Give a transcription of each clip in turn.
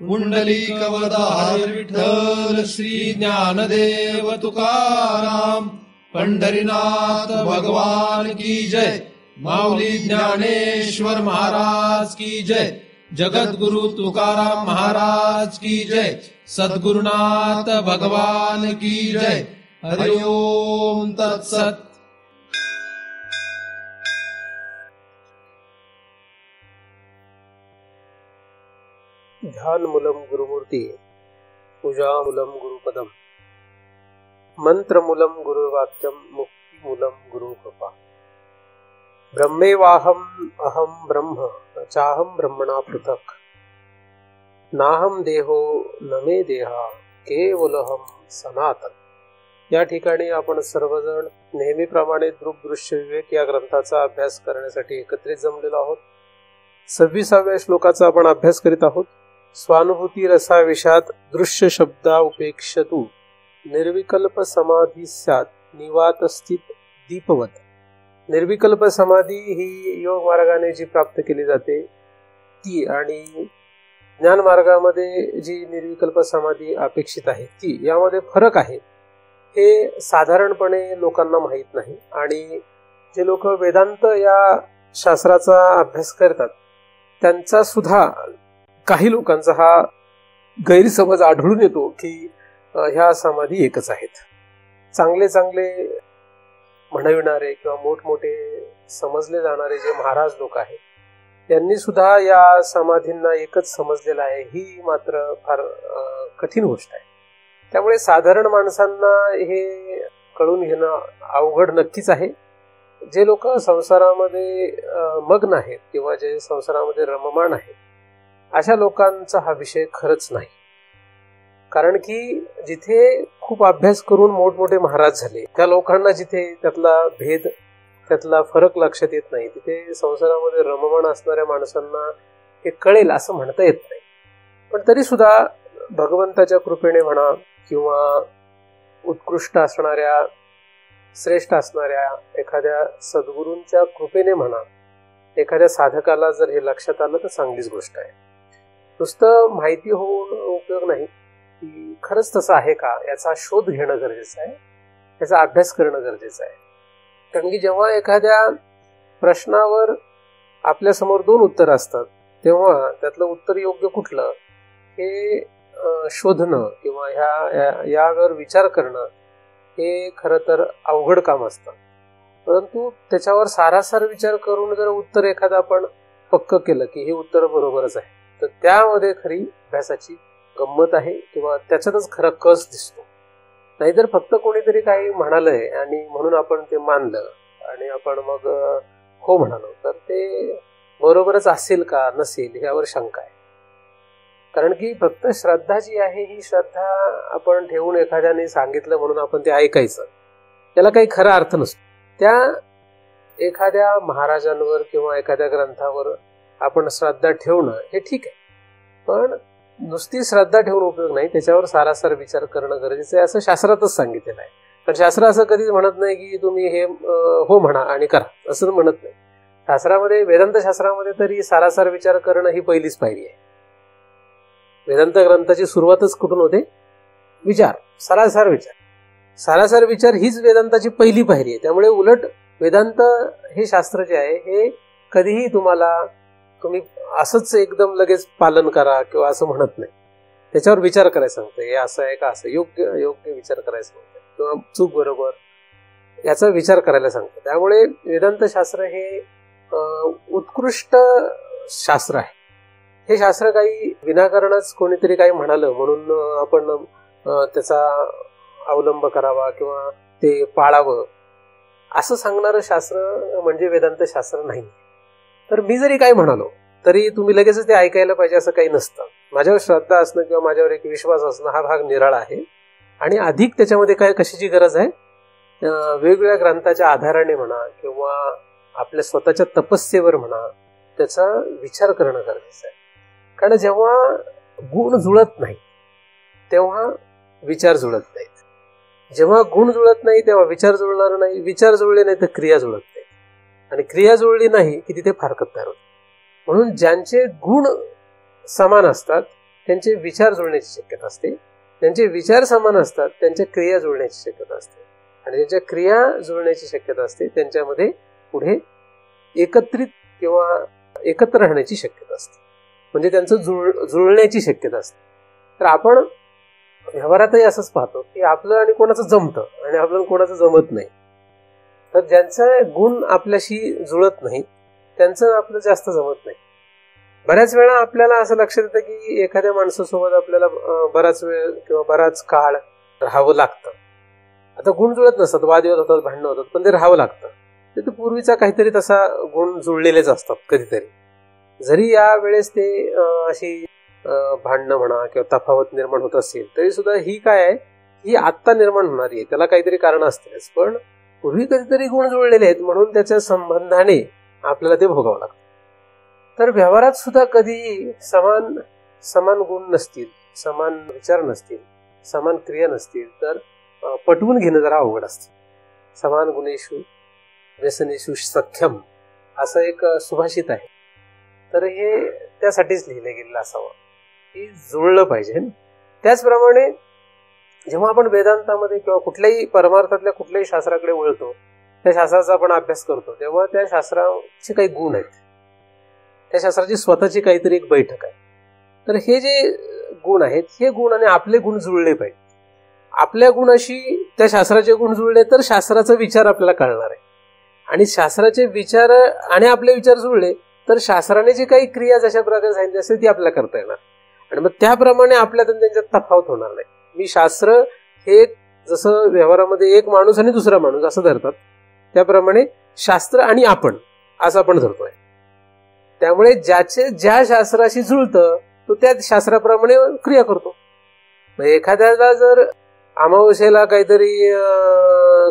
पुंडलिकवरदा हरी विठ्ठल श्री ज्ञानदेव तुकाराम पंढरीनाथ भगवान की जय। माऊली ज्ञानेश्वर महाराज की जय। जगद्गुरु तुकाराम महाराज की जय। सद्गुरुनाथ भगवान की जय। हरि ओम तत्सत। ध्यानमूलम गुरुमूर्ती, पूजामूलम गुरुपदम, मंत्रमूलम गुरुवाक्यम, मुक्तिमूलम गुरुकृपा। ब्रह्मेवाहम अहम ब्रह्म न चाहम ब्रह्मणा पृथक्, नाहम देहो न मे देहा केवलहम सनातन। या ठिकाणी आपण सर्वजण नेहमीप्रमाणे दृश्य विवेक या ग्रंथाचा अभ्यास करण्यासाठी एकत्रित जमलेलो आहोत। 26व्या श्लोकाचा आपण अभ्यास करीत आहोत। स्वानुभूती रसाविषात दृश्य शब्दा उपेक्षतु निर्विकल्प समाधी स्यात् निवातस्थित दीपवत। निर्विकल्प समाधी ही योग मार्गाने जी प्राप्त केली जाते ती, आणि ज्ञान मार्गामध्ये जी निर्विकल्प समाधी अपेक्षित आहे ती, यामध्ये फरक आहे हे साधारणपणे लोकांना माहीत नाही। आणि जे लोक वेदांत या शास्त्राचा अभ्यास करतात त्यांचा सुद्धा काही लोकांचा हा गैरसमज आढळून येतो की ह्या समाधी एकच आहेत। चांगले चांगले म्हणविणारे किंवा मोठमोठे समजले जाणारे जे महाराज लोक आहेत त्यांनी सुद्धा या समाधींना एकच समजलेलं आहे, ही मात्र फार कठीण गोष्ट आहे। त्यामुळे साधारण माणसांना हे कळून घेणं अवघड नक्कीच आहे। जे लोक संसारामध्ये मग्न आहेत किंवा जे संसारामध्ये रममाण आहेत अशा लोकांचा हा विषय खरंच नाही। कारण की जिथे खूप अभ्यास करून मोठमोठे महाराज झाले त्या लोकांना जिथे त्यातला भेद, त्यातला फरक लक्षात येत नाही, तिथे संसारामध्ये रममाण असणाऱ्या माणसांना हे कळेल असं म्हणता येत नाही। पण तरी सुद्धा भगवंताच्या कृपेने म्हणा किंवा उत्कृष्ट असणाऱ्या, श्रेष्ठ असणाऱ्या एखाद्या सद्गुरूंच्या कृपेने म्हणा, एखाद्या साधकाला जर हे लक्षात आलं तर चांगलीच गोष्ट आहे। नुसतं माहिती होऊन उपयोग नाही, की खरंच तसं आहे का याचा शोध घेणं गरजेचं आहे, याचा अभ्यास करणं गरजेचं आहे। कारण की जेव्हा एखाद्या प्रश्नावर आपल्यासमोर 2 उत्तर असतात तेव्हा त्यातलं उत्तर योग्य कुठलं हे शोधणं किंवा यावर विचार करणं हे खरं तर अवघड काम असतं। परंतु त्याच्यावर सारासार विचार करून जर उत्तर एखादं आपण पक्क केलं की हे उत्तर बरोबरच आहे तर त्यामध्ये खरी अभ्यासाची गंमत आहे किंवा त्याच्यातच खरा कस दिसतो। नाहीतर फक्त कोणीतरी काही म्हणालंय आणि म्हणून आपण ते मानलं आणि आपण मग हो म्हणालो तर ते बरोबरच असेल का नसेल यावर शंका आहे। कारण की फक्त श्रद्धा जी आहे ही श्रद्धा आपण ठेवून एखाद्याने सांगितलं म्हणून आपण ते ऐकायचं, त्याला काही खरा अर्थ नसतो। त्या एखाद्या महाराजांवर किंवा एखाद्या ग्रंथावर आपण श्रद्धा ठेवणं हे ठीक आहे, पण नुसती श्रद्धा ठेवून उपयोग नाही, त्याच्यावर सारासार विचार करणं गरजेचं आहे असं शास्त्रातच सांगितलेलं आहे। पण शास्त्र असं कधीच म्हणत नाही की तुम्ही हे हो म्हणा आणि करा, असं म्हणत नाही। शास्त्रामध्ये, वेदांत शास्त्रामध्ये तरी सारासार विचार करणं ही पहिलीच पायरी आहे। वेदांत ग्रंथाची सुरुवातच कुठून होते? विचार, सारासार विचार। सारासार विचार हीच वेदांताची पहिली पायरी आहे। त्यामुळे उलट वेदांत हे शास्त्र जे आहे हे कधीही तुम्ही असंच एकदम लगेच पालन करा किंवा असं म्हणत नाही, त्याच्यावर विचार करायला सांगतं। हे असं आहे का, असं योग्य विचार करायला सांगतं किंवा चूक बरोबर याचा विचार करायला सांगतं। त्यामुळे वेदांत शास्त्र हे उत्कृष्ट शास्त्र आहे। हे शास्त्र काही विनाकारणच कोणीतरी काही म्हणालं म्हणून आपण त्याचा अवलंब करावा किंवा ते पाळावं असं सांगणारं शास्त्र म्हणजे वेदांत शास्त्र नाही। तर मी जरी काही म्हणालो तरी तुम्ही लगेचच ते ऐकायला पाहिजे असं काही नसतं। माझ्यावर श्रद्धा असणं किंवा माझ्यावर एक विश्वास असणं हा भाग निराळा आहे। आणि अधिक त्याच्यामध्ये काय कशाची गरज आहे, वेगवेगळ्या ग्रंथाच्या आधाराने म्हणा किंवा आपल्या स्वतःच्या तपस्येवर म्हणा त्याचा विचार करणं गरजेचं आहे। कारण जेव्हा गुण जुळत नाही तेव्हा विचार जुळत नाहीत, जेव्हा गुण जुळत नाही तेव्हा विचार जुळणार नाही, विचार जुळले नाही तर क्रिया जुळत नाही, आणि क्रिया जुळली नाही की तिथे फारकत तयार होते। म्हणून ज्यांचे गुण समान असतात त्यांचे विचार जुळण्याची शक्यता असते. त्यांचे विचार समान असतात त्यांच्या क्रिया जुळण्याची शक्यता असते. आणि ज्यांच्या क्रिया जुळण्याची शक्यता असते त्यांच्यामध्ये पुढे एकत्रित किंवा एकत्र राहण्याची शक्यता असते. म्हणजे त्यांचं जुळण्याची शक्यता असते. तर आपण व्यवहारातही असंच पाहतो की आपलं आणि कोणाचं जमतं आणि आपल्याला कोणाचं जमत नाही. तर ज्यांचा गुण आपल्याशी जुळत नाही त्यांचं आपलं जास्त जमत नाही. बऱ्याच वेळा आपल्याला असं लक्षात येतं की एखाद्या माणसासोबत आपल्याला बराच वेळ किंवा बराच काळ राहावं लागतं. आता गुण जुळत नसतात, वादविवाद होतात, भांडणं होतात, पण ते राहावं लागतं. तर पूर्वीचा काहीतरी तसा गुण जुळलेलेच असतात कधीतरी. जरी या वेळेस ते अशी भांडणं म्हणा किंवा तफावत निर्माण होत असेल तरी सुद्धा ही काय आहे, ही आत्ता निर्माण होणारी आहे, त्याला काहीतरी कारण असतेच. पण पूर्वी कधीतरी गुण जुळलेले आहेत म्हणून त्याच्या संबंधाने आपल्याला ते भोगावं लागतं. तर व्यवहारात सुद्धा कधी समान गुण नसतील, समान विचार नसतील, समान क्रिया नसतील तर पटवून घेणं जरा अवघड असतं. समान गुणेषु व्यसनेषु सख्यम असं एक सुभाषित आहे. तर हे त्यासाठीच लिहिलं गेलेलं असावं की जुळलं पाहिजे. त्याचप्रमाणे जेव्हा आपण वेदांतामध्ये किंवा कुठल्याही परमार्थातल्या कुठल्याही शास्त्राकडे वळतो, त्या शास्त्राचा आपण अभ्यास करतो, तेव्हा त्या शास्त्राचे काही गुण आहेत, त्या शास्त्राची स्वतःची काहीतरी एक बैठक आहे. तर हे जे गुण आहेत हे गुण आणि आपले गुण जुळले पाहिजे. आपल्या गुणाशी त्या शास्त्राचे गुण जुळले तर शास्त्राचा विचार आपल्याला कळणार आहे. आणि शास्त्राचे विचार आणि आपले विचार जुळले तर शास्त्राने जी काही क्रिया जशा प्रकारे सांगितली असेल ती आपल्याला करता येणार. आणि मग त्याप्रमाणे आपल्यात त्यांच्यात तफावत होणार नाही. मी शास्त्र हे जसं व्यवहारामध्ये एक माणूस आणि दुसरा माणूस असं धरतात, त्याप्रमाणे शास्त्र आणि आपण असं आपण धरतोय. त्यामुळे ज्या शास्त्राशी जुळतं तो त्या शास्त्राप्रमाणे क्रिया करतो. एखाद्याला जर अमावस्येला काहीतरी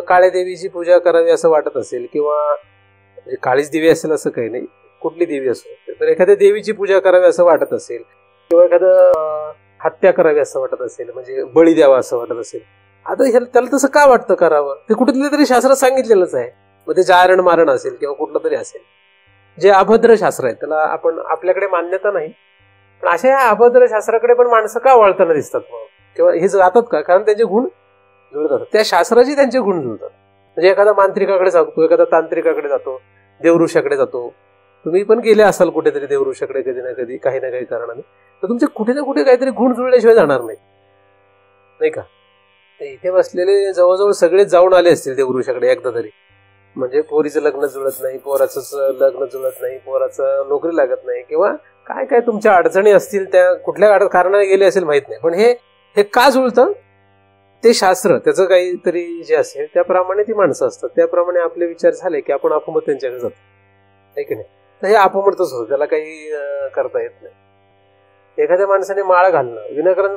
काळ्या देवीची पूजा करावी असं वाटत असेल किंवा काळीच देवी असेल असं काही नाही, कुठली देवी असो, तर एखाद्या देवीची पूजा करावी असं वाटत असेल किंवा एखादं हत्या करावी असं वाटत असेल, म्हणजे बळी द्यावा असं वाटत असेल, आता त्याला तसं का वाटतं करावं, ते कुठल्या तरी शास्त्रात सांगितलेलंच आहे. मग ते जारण मारण असेल किंवा कुठलं तरी असेल जे अभद्र शास्त्र आहे त्याला आपल्याकडे मान्यता नाही. पण अशा या अभद्र शास्त्राकडे पण माणसं का वळताना दिसतात मग किंवा हे जातात का? कारण त्यांचे गुण जुळतात, त्या शास्त्राचे त्यांचे गुण जुळतात. म्हणजे एखादा मांत्रिकाकडे जातो, एखादा तांत्रिकाकडे जातो, देवऋषाकडे जातो. तुम्ही पण गेले असाल कुठेतरी देवऋषाकडे कधी ना कधी काही ना काही कारणाने, तर तुमचे कुठे ना कुठे काहीतरी गुण जुळल्याशिवाय जाणार नाही का? इथे बसलेले जवळजवळ सगळेच जाऊन आले असतील देवऋषाकडे एकदा तरी. म्हणजे पोरीचं लग्न जुळत नाही, पोराचं लग्न जुळत नाही, पोराचं नोकरी लागत नाही किंवा काय काय तुमच्या अडचणी असतील, त्या कुठल्या कारणाने गेले असेल माहित नाही, पण हे का जुळतं? ते शास्त्र त्याचं काहीतरी जे असेल त्याप्रमाणे ती माणसं असतात, त्याप्रमाणे आपले विचार झाले की आपण अपमत त्यांच्याकडे जातो, आहे की नाही? तर हे अपमतच होतं, त्याला काही करता येत नाही. एखाद्या माणसाने माळ घालणं, विनाकारण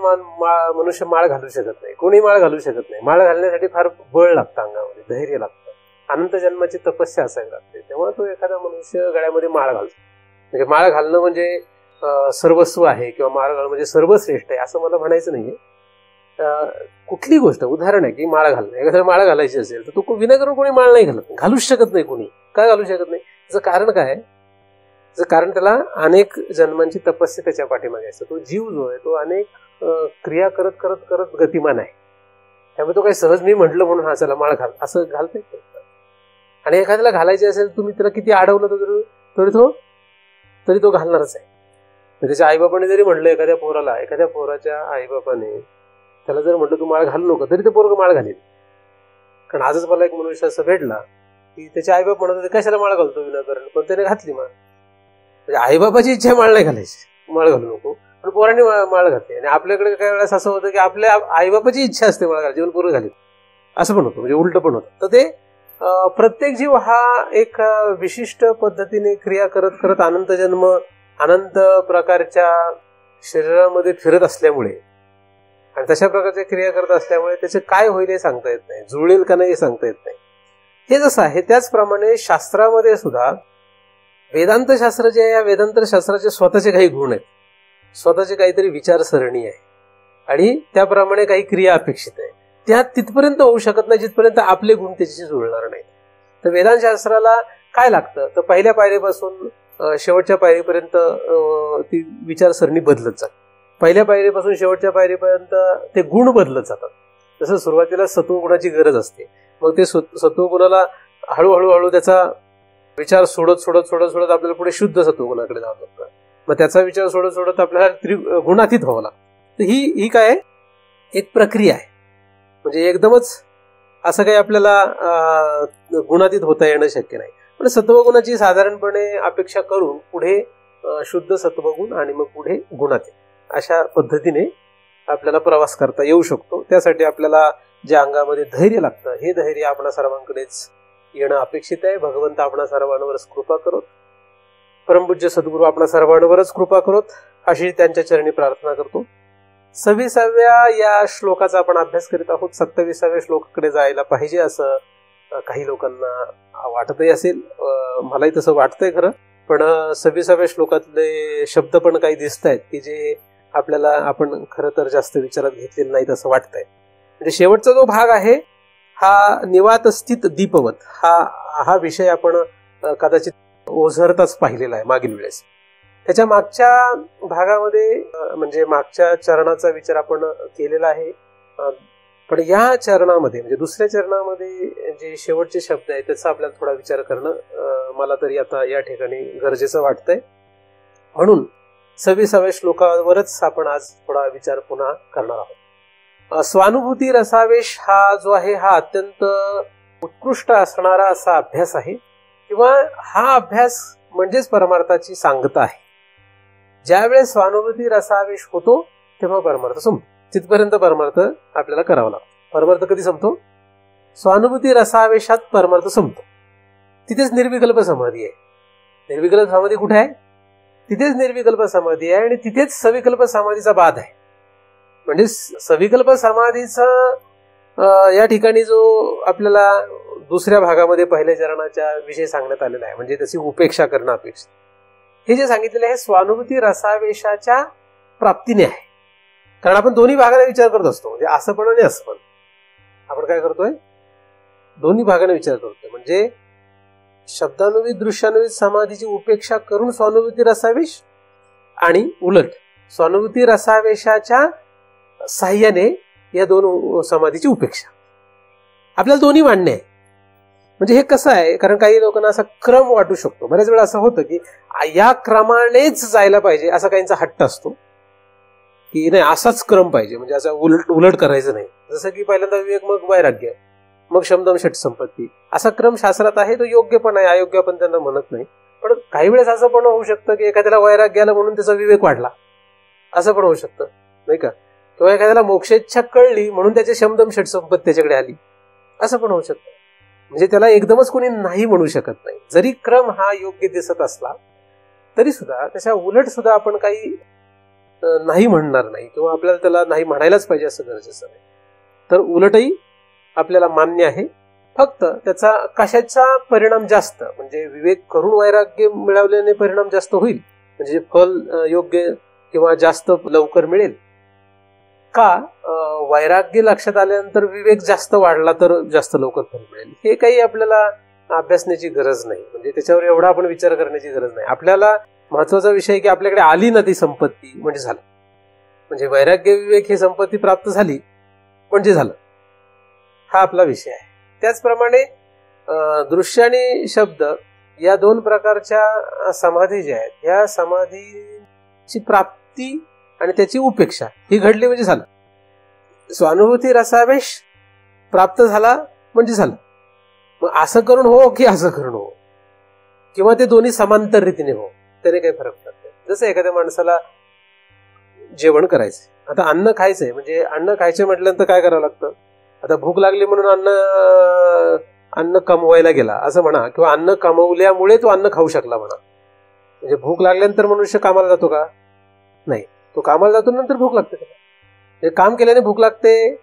मनुष्य माळ घालू शकत नाही, कोणी माळ घालू शकत नाही. माळ घालण्यासाठी फार बळ लागतं, अंगामध्ये धैर्य लागतं, अनंत जन्माची तपस्या असावी लागते, तेव्हा तो एखादा मनुष्य गळ्यामध्ये माळ घालतो. म्हणजे माळ घालणं म्हणजे सर्वस्व आहे किंवा माळ घालणं म्हणजे सर्वश्रेष्ठ आहे असं मला म्हणायचं नाहीये. कुठली गोष्ट उदाहरण आहे की माळ घालणं, एखाद्या माळ घालायची असेल तर तो विनाकारण कोणी माळ नाही घालूच शकत नाही. कोणी काय घालू शकत नाही? त्याचं कारण काय आहे? त्याचं कारण त्याला अनेक जन्मांची तपस्या त्याच्या पाठीमागे असते. तो जीव जो आहे तो अनेक क्रिया करत करत करत गतिमान आहे, त्यामुळे तो काही सहज मी म्हटलं म्हणून हा चला माळ घाल असं घालता येत. आणि एखाद्याला घालायची असेल तुम्ही त्याला किती अडवलं तरी तो घालणारच आहे. त्याच्या आईबापाने जरी म्हटलं एखाद्या पोराच्या आईबापाने त्याला जर म्हटलं तू माळ घालू नको, तरी ते पोरगं माळ घालेल. कारण आजच मला एक मनुष्य असं भेटला की त्याचे आईबाप म्हणत होते कशाला माळ घालतो विनाकारण, पण त्याने घातली माळ. म्हणजे आईबापाची इच्छा माळ नाही घालायची, माळ घालू नको, पण पोरांनी माळ घातली. आणि आपल्याकडे काही वेळेस असं होतं की आपल्या आईबापाची इच्छा असते माळ घालायची, पण पोरं घालीत, असं पण होतं, म्हणजे उलट पण होतं. तर ते प्रत्येक जीव हा एक विशिष्ट पद्धतीने क्रिया करत करत अनंत जन्म अनंत प्रकारच्या शरीरामध्ये फिरत असल्यामुळे आणि तशा प्रकारच्या क्रिया करत असल्यामुळे त्याचे काय होईल हे सांगता येत नाही, जुळेल का नाही हे सांगता येत नाही. हे जसं आहे त्याचप्रमाणे शास्त्रामध्ये सुद्धा वेदांत शास्त्र जे आहे, या वेदांत शास्त्राचे स्वतःचे काही गुण आहेत, स्वतःची काहीतरी विचारसरणी आहे आणि त्याप्रमाणे काही क्रिया अपेक्षित आहे. त्या तिथपर्यंत होऊ शकत नाही जिथपर्यंत आपले गुण त्याच्याशी जुळणार नाही. तर वेदांत शास्त्राला काय लागतं, तर पहिल्या पायरीपासून शेवटच्या पायरीपर्यंत ती विचारसरणी बदलत जाते. पहिल्या पायरीपासून शेवटच्या पायरीपर्यंत ते गुण बदलत जातात. जसं सुरुवातीला सत्वगुणाची गरज असते, मग ते सत्वगुणाला हळूहळू त्याचा विचार सोडत आपल्याला पुढे शुद्ध सत्वगुणाकडे जावं लागतं. मग त्याचा विचार सोडत आपल्याला गुणातीत व्हावं लागतं. ही काय आहे, एक प्रक्रिया आहे. म्हणजे एकदमच असं काही आपल्याला गुणातीत होता येणं शक्य नाही. पण सत्वगुणाची साधारणपणे अपेक्षा करून पुढे शुद्ध सत्वगुण आणि मग पुढे गुणातीत अशा पद्धतीने आपल्याला प्रवास करता येऊ शकतो. त्यासाठी आपल्याला ज्या अंगामध्ये धैर्य लागतं, हे धैर्य आपणा सर्वांकडेच येणं अपेक्षित आहे. भगवंत आपणा सर्वांवरच कृपा करोत, परमपूज्य सद्गुरू आपणा सर्वांवरच कृपा करोत, अशी त्यांच्या चरणी प्रार्थना करतो. 26व्या या श्लोकाचा आपण अभ्यास करीत आहोत. 27व्या श्लोकाकडे जायला पाहिजे असं काही लोकांना वाटतही असेल, मलाही तसं वाटतंय खरं. पण 26व्या श्लोकातले शब्द पण काही दिसत आहेत की जे आपल्याला आपण खरं तर जास्त विचारात घेतलेलं नाहीत असं वाटतंय. म्हणजे शेवटचा जो भाग आहे हा निवात स्थित दीपवत हा विषय आपण कदाचित ओझरताच पाहिलेला आहे मागील वेळेस. त्याच्या मागच्या भागामध्ये म्हणजे मागच्या चरणाचा विचार आपण केलेला आहे. पण या चरणामध्ये म्हणजे दुसऱ्या चरणामध्ये जे शेवटचे शब्द आहेत त्याचा आपल्याला थोडा विचार करणं मला तरी आता या ठिकाणी गरजेचं वाटतंय. म्हणून 26व्या श्लोकावरच आपण आज थोडा विचार पुन्हा करणार आहोत. स्वानुभूती रसावेश हा जो आहे हा अत्यंत उत्कृष्ट असणारा असा अभ्यास आहे, किंवा हा अभ्यास म्हणजेच परमार्थाची सांगता आहे. ज्यावेळेस स्वानुभूती रसावेश होतो तेव्हा परमार्थ संपतो. तिथपर्यंत परमार्थ आपल्याला करावा लागतो. परमार्थ कधी संपतो? स्वानुभूती रसावेशात परमार्थ संपतो. तिथेच निर्विकल्प समाधी आहे. निर्विकल्प समाधी कुठे आहे? तिथेच निर्विकल्प समाधी आहे आणि तिथेच सविकल्प समाधीचा बाध आहे. म्हणजे सविकल्प समाधीचा या ठिकाणी जो आपल्याला दुसऱ्या भागामध्ये पहिल्या चरणाच्या विषयी सांगण्यात आलेला आहे, म्हणजे त्याची उपेक्षा करणं अपेक्षित. हे जे सांगितलेले आहे स्वानुभूती रसावेशाच्या प्राप्तीने आहे. कारण आपण दोन्ही भागाने विचार करत असतो, म्हणजे असं पण आणि असं पण. आपण काय करतोय? दोन्ही भागाने विचार करतोय. म्हणजे शब्दानुवित दृश्यानुवित समाधीची उपेक्षा करून स्वानुभूती रसावेश, आणि उलट स्वानुभूती रसावेशाच्या साह्याने या दोन समाधीची उपेक्षा. आपल्याला दोन्ही मान्य आहे. म्हणजे हे कसं आहे, कारण काही लोकांना असा क्रम वाटू शकतो. बऱ्याच वेळा असं होतं की या क्रमानेच जायला पाहिजे असा काहींचा हट्ट असतो की नाही असाच क्रम पाहिजे, म्हणजे असं उलट करायचं नाही. जसं की पहिल्यांदा विवेक, मग वैराग्य, मग शमदम षट संपत्ती, असा क्रम शास्त्रात आहे. तो योग्य पण आहे, अयोग्य पण त्यांना म्हणत नाही. पण काही वेळेस असं पण होऊ शकतं की एखाद्याला वैराग्य आलं म्हणून त्याचा विवेक वाढला, असं पण होऊ शकतं नाही का? किंवा एखाद्याला मोक्षेच्छा कळली म्हणून त्याची शमदम षट संपत्ती त्याच्याकडे आली, असं पण होऊ शकतं. म्हणजे त्याला एकदमच कोणी नाही म्हणू शकत नाही. जरी क्रम हा योग्य दिसत असला तरी सुद्धा त्याच्या उलट सुद्धा आपण काही नाही म्हणणार नाही, किंवा आपल्याला त्याला नाही म्हणायलाच पाहिजे असं गरजेचं नाही. तर उलटही आपल्याला मान्य आहे. फक्त त्याचा कशाचा परिणाम जास्त, म्हणजे विवेक करून वैराग्य मिळवल्याने परिणाम जास्त होईल, म्हणजे फल योग्य किंवा जास्त लवकर मिळेल का वैराग्य लक्षात आल्यानंतर विवेक जास्त वाढला तर जास्त लवकर फल मिळेल, हे काही आपल्याला अभ्यासण्याची गरज नाही. म्हणजे त्याच्यावर एवढा आपण विचार करण्याची गरज नाही. आपल्याला महत्वाचा विषय की आपल्याकडे आली ना ती संपत्ती म्हणजे झालं, म्हणजे वैराग्य विवेक ही संपत्ती प्राप्त झाली म्हणजे झालं, हा आपला विषय आहे. त्याचप्रमाणे दृश्य आणि शब्द या दोन प्रकारच्या समाधी ज्या आहेत, या समाधीची प्राप्ती आणि त्याची उपेक्षा ही घडली म्हणजे झालं. स्वानुभूती रसावेश प्राप्त झाला म्हणजे झालं. मग असं करून हो की असं करून हो, किंवा ते दोन्ही समांतर रीतीने हो, त्याने काही फरक पडत नाही. जसं एखाद्या माणसाला जेवण करायचंय, आता अन्न खायचंय, म्हणजे अन्न खायचं म्हटल्यानंतर काय करावं लागतं? आता भूक लागली म्हणून अन्न कमवायला गेला असं म्हणा, किंवा अन्न कमवल्यामुळे तो अन्न खाऊ शकला म्हणा. म्हणजे भूक लागल्यानंतर मनुष्य कामाला जातो का? नाही, तो कामाला जातो नंतर भूक लागते त्याला. काम केल्याने भूक लागते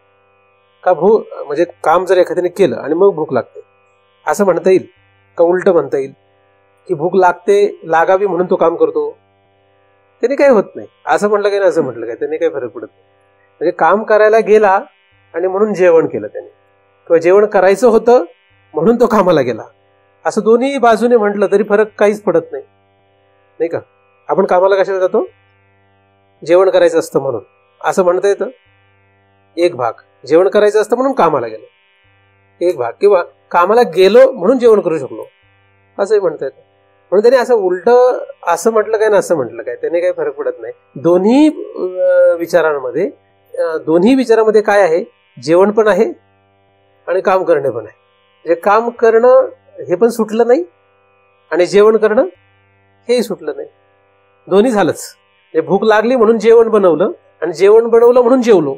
का? म्हणजे काम जर एखाद्याने केलं आणि मग भूक लागते असं म्हणता येईल का? उलट म्हणता येईल की भूक लागावी म्हणून तो काम करतो, त्याने काही होत नाही. असं म्हटलं काय, असं म्हटलं काय, त्याने काही फरक पडत नाही. म्हणजे काम करायला गेला आणि म्हणून जेवण केलं त्याने, किंवा जेवण करायचं होतं म्हणून तो कामाला गेला, असं दोन्ही बाजूने म्हटलं तरी फरक काहीच पडत नाही, नाही का? आपण कामाला कशाला जातो? जेवण करायचं असतं म्हणून असं म्हणता येतं. एक भाग जेवण करायचं असतं म्हणून कामाला गेलो, एक भाग, किंवा कामाला गेलो म्हणून जेवण करू शकलो असंही म्हणता येतं. म्हणून त्याने असं उलट असं म्हटलं काय ना असं म्हटलं काय त्याने काही फरक पडत नाही. दोन्ही विचारामध्ये काय आहे, जेवण पण आहे आणि काम करणे पण आहे. म्हणजे काम करणं हे पण सुटलं नाही आणि जेवण करणं हेही सुटलं नाही, दोन्ही झालंच. म्हणजे भूक लागली म्हणून जेवण बनवलं आणि जेवण बनवलं म्हणून जेवलो.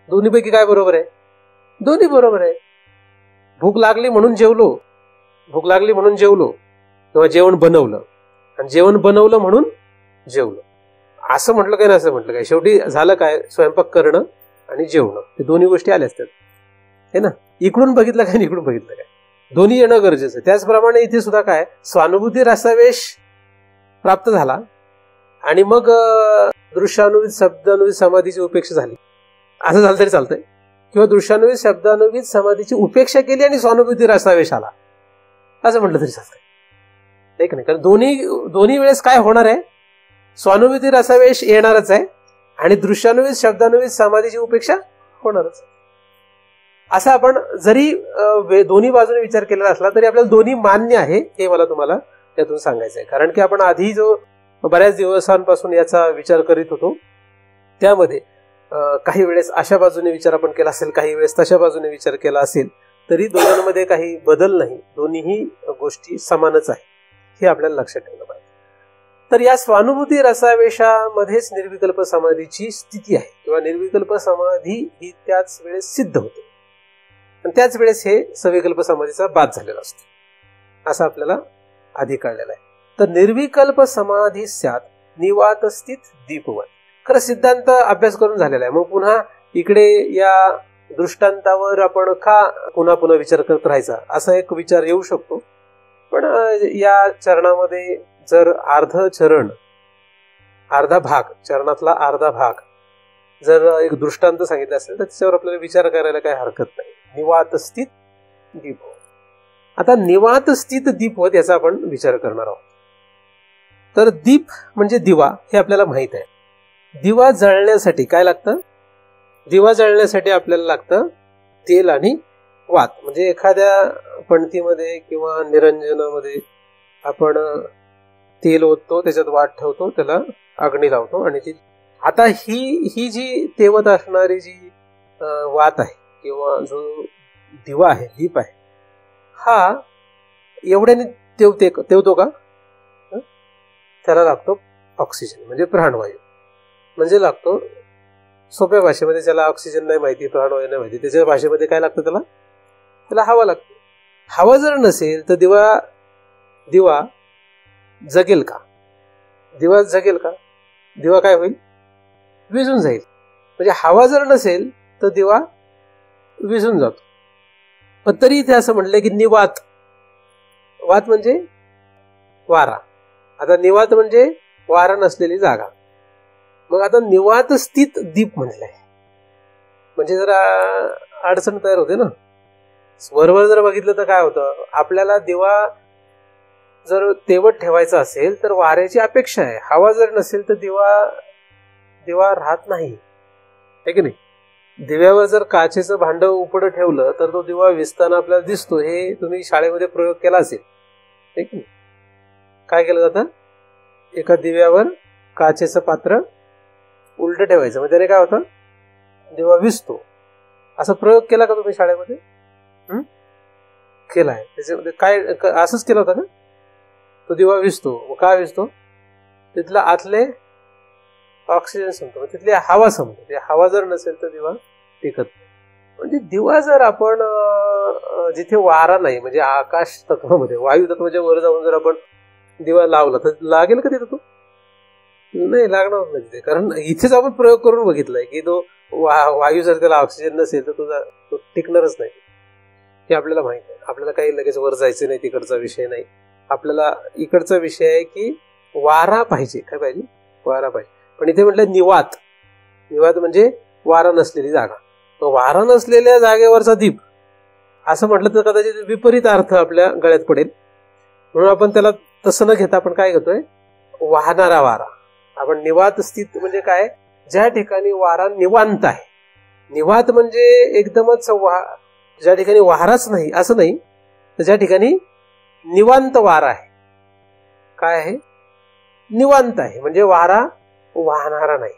दोन्हीपैकी काय बरोबर आहे? दोन्ही बरोबर आहे. भूक लागली म्हणून जेवलो किंवा जेवण बनवलं आणि जेवण बनवलं म्हणून जेवलं असं म्हटलं काय ना असं म्हटलं काय, शेवटी झालं काय, स्वयंपाक करणं आणि जेवणं हे दोन्ही गोष्टी आल्या असतात हे ना. इकडून बघितलं काय आणि इकडून बघितलं काय, दोन्ही येणं गरजेचं आहे. त्याचप्रमाणे इथे सुद्धा काय, स्वानुभूती रसावेश प्राप्त झाला आणि मग दृश्यानुवित शब्दानुवित समाधीची उपेक्षा झाली असं झालं तरी चालतंय, किंवा दृश्यानुवित शब्दानुवित समाधीची उपेक्षा केली आणि स्वानुभूती रसावेश आला असं म्हटलं तरी चालतंय, ठीक नाही. कारण दोन्ही वेळेस काय होणार आहे, स्वानुभूती रसावेश येणारच आहे आणि दृश्यानुवित शब्दानुवित समाधीची उपेक्षा होणारच. असं आपण जरी दोन्ही बाजूने विचार केलेला असला तरी आपल्याला दोन्ही मान्य आहे हे मला तुम्हाला यातून सांगायचं आहे. कारण की आपण आधी जो बऱ्याच दिवसांपासून याचा विचार करीत होतो त्यामध्ये काही वेळेस अशा बाजूने विचार आपण केला असेल, काही वेळेस तशा बाजूने विचार केला असेल, तरी दोघांमध्ये काही बदल नाही, दोन्हीही गोष्टी समानच आहे हे आपल्याला लक्षात ठेवलं पाहिजे. तर या स्वानुभूती रसावेशामध्येच निर्विकल्प समाधीची स्थिती आहे किंवा निर्विकल्प समाधी ही त्याच वेळेस सिद्ध होते आणि त्याच वेळेस हे सविकल्प समाधीचा बाद झालेला असतो असं आपल्याला आधी कळलेलं आहे. तर निर्विकल्प समाधी स्यात निवात स्थित दीपवत. खरं सिद्धांत अभ्यास करून झालेला आहे, मग पुन्हा इकडे या दृष्टांतावर आपण का पुन्हा पुन्हा विचार करत राहायचा असा एक विचार येऊ शकतो. पण या चरणामध्ये जर अर्धा भाग चरणातला अर्धा भाग जर एक दृष्टांत सांगितलं असेल तर त्याच्यावर आपल्याला विचार करायला काही हरकत नाही. निवात स्थित दीपवत. आता निवात स्थित दीपवत याचा आपण विचार करणार आहोत. तर दीप म्हणजे दिवा हे आपल्याला माहित आहे. दिवा जळण्यासाठी काय लागतं? दिवा जळण्यासाठी आपल्याला लागतं तेल आणि वात. म्हणजे एखाद्या पणतीमध्ये किंवा निरंजनामध्ये आपण तेल ओततो, त्याच्यात वात ठेवतो, त्याला अग्नी लावतो आणि ती आता ही जी तेवत असणारी जी वात आहे किंवा जो दिवा आहे, दीप आहे, हा एवढ्याने तेवतो का? त्याला लागतो ऑक्सिजन म्हणजे प्राणवायू. म्हणजे लागतो सोप्या भाषेमध्ये, ज्याला ऑक्सिजन नाही माहिती, प्राणवायू नाही माहिती, त्याच्या भाषेमध्ये काय लागतं, त्याला हवा लागते. हवा जर नसेल तर दिवा जगेल का? दिवा जगेल का? दिवा काय होईल? विझून जाईल. म्हणजे हवा जर नसेल तर दिवा विझून जातो. पण तरी इथे असं म्हटलं की निवात. वात म्हणजे वारा. आता निवात म्हणजे वारा नसलेली जागा. मग आता निवात स्थित दीप म्हटलंय म्हणजे जरा अडचण तयार होते ना. वरवर जर बघितलं तर काय होतं, आपल्याला दिवा जर तेवत ठेवायचा असेल तर वाऱ्याची अपेक्षा आहे. हवा जर नसेल तर दिवा राहत नाही, है की नाही. दिव्यावर जर काचेचं भांड उपडं ठेवलं तर तो दिवा विझताना आपल्याला दिसतो. हे तुम्ही शाळेमध्ये प्रयोग केला असेल, है की नाही. काय केलं जातं, एका दिव्यावर काचेचं पात्र उलट ठेवायचं, म्हणजे त्याने काय होतं, दिवा विझतो. असा प्रयोग केला का तुम्ही शाळेमध्ये? केला आहे. त्याच्यामध्ये काय असंच केलं होतं का? तो दिवा विझतो. काय विझतो? तिथला आतले ऑक्सिजन संपतो, तिथली हवा संपतो. हवा जर नसेल तर दिवा टिकत नाही. म्हणजे दिवा जर आपण जिथे वारा नाही म्हणजे आकाश तत्वामध्ये, वायू तत्वाच्या वर जाऊन जर आपण दिवा लावला तर लागेल का तिथं? तो नाही लागणार नाही तिथे. कारण इथेच आपण प्रयोग करून बघितलाय की तो वायू जर त्याला ऑक्सिजन नसेल तर तो टिकणारच नाही. हे आपल्याला माहित आहे. आपल्याला काही लगेच वर जायचं नाही, तिकडचा विषय नाही. आपल्याला इकडचा विषय आहे की वारा पाहिजे. काय पाहिजे? वारा पाहिजे. पण इथे म्हटलं निवात. निवात म्हणजे वारा नसलेली जागा. वारा नसलेल्या जागेवरचा दीप असं म्हटलं तर कदाचित विपरीत अर्थ आपल्या गळ्यात पडेल. म्हणून आपण त्याला तसं न घेता आपण काय घेतोय, वाहणारा वारा आपण निवात स्थित म्हणजे काय, ज्या ठिकाणी वारा निवांत आहे. निवात म्हणजे एकदमच ज्या ठिकाणी वाराच नाही असं नाही, तर ज्या ठिकाणी निवांत वारा आहे. काय आहे, निवांत आहे म्हणजे वारा वाहणारा नाही.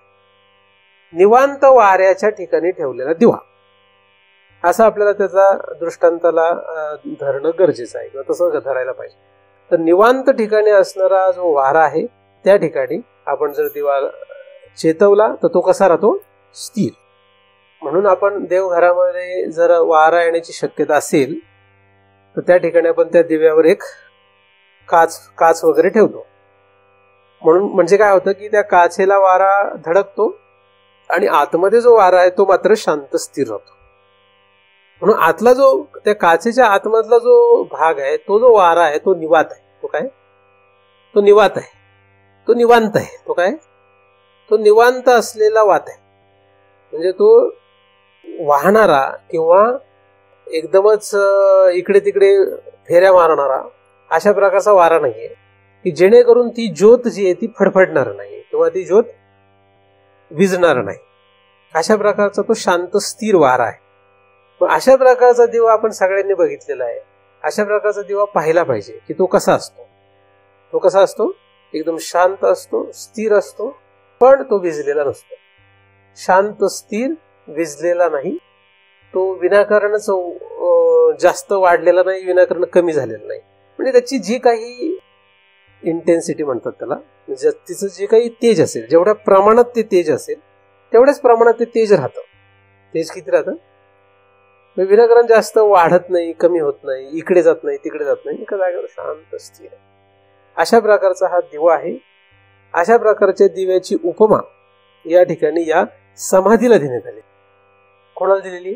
निवांत वाऱ्याच्या ठिकाणी ठेवलेला दिवा, असं आपल्याला त्याचा दृष्टांताला धरणं गरजेचं आहे किंवा तसं धरायला पाहिजे. तर निवांत ठिकाणी असणारा जो वारा आहे त्या ठिकाणी आपण जर दिवा चेतवला तर तो कसा राहतो, स्थिर. म्हणून आपण देवघरामध्ये जर वारा येण्याची शक्यता असेल तर त्या ठिकाणी आपण त्या दिव्यावर एक काच वगैरे ठेवतो. म्हणजे काय होतं की त्या काचेला वारा धडकतो आणि आतमध्ये जो वारा आहे तो मात्र शांत स्थिर राहतो. म्हणून आतला जो त्या काचेच्या आतमधला जो भाग आहे तो जो वारा आहे तो निवात आहे. तो काय, तो निवात आहे, तो निवांत आहे. तो काय, तो निवांत असलेला वात आहे. म्हणजे तो वाहणारा किंवा एकदमच इकडे तिकडे फेऱ्या मारणारा अशा प्रकारचा वारा नाहीये की जेणेकरून ती ज्योत जी आहे ती फडफडणार नाही किंवा ती ज्योत विझणार नाही. अशा प्रकारचा तो शांत स्थिर वारा आहे. अशा प्रकारचा दिवा आपण सगळ्यांनी बघितलेला आहे. अशा प्रकारचा दिवा पाहायला पाहिजे की तो कसा असतो. तो कसा असतो, एकदम शांत असतो, स्थिर असतो, पण तो विझलेला नसतो. शांत स्थिर विझलेला नाही. तो विनाकारणच जास्त वाढलेला नाही, विनाकारण कमी झालेला नाही. म्हणजे त्याची जी काही इंटेन्सिटी म्हणतात त्याला, तिचं जे काही तेज असेल, जेवढ्या प्रमाणात ते तेज असेल तेवढ्याच प्रमाणात ते तेज राहतं. तेज किती राहतं, विनाकारण जास्त वाढत नाही, कमी होत नाही, इकडे जात नाही तिकडे जात नाही, एका जागेवर शांत स्थिर आहे. अशा प्रकारचा हा दिवा आहे. अशा प्रकारच्या दिव्याची उपमा या ठिकाणी या समाधीला देण्यात आली. कोणाला दिलेली,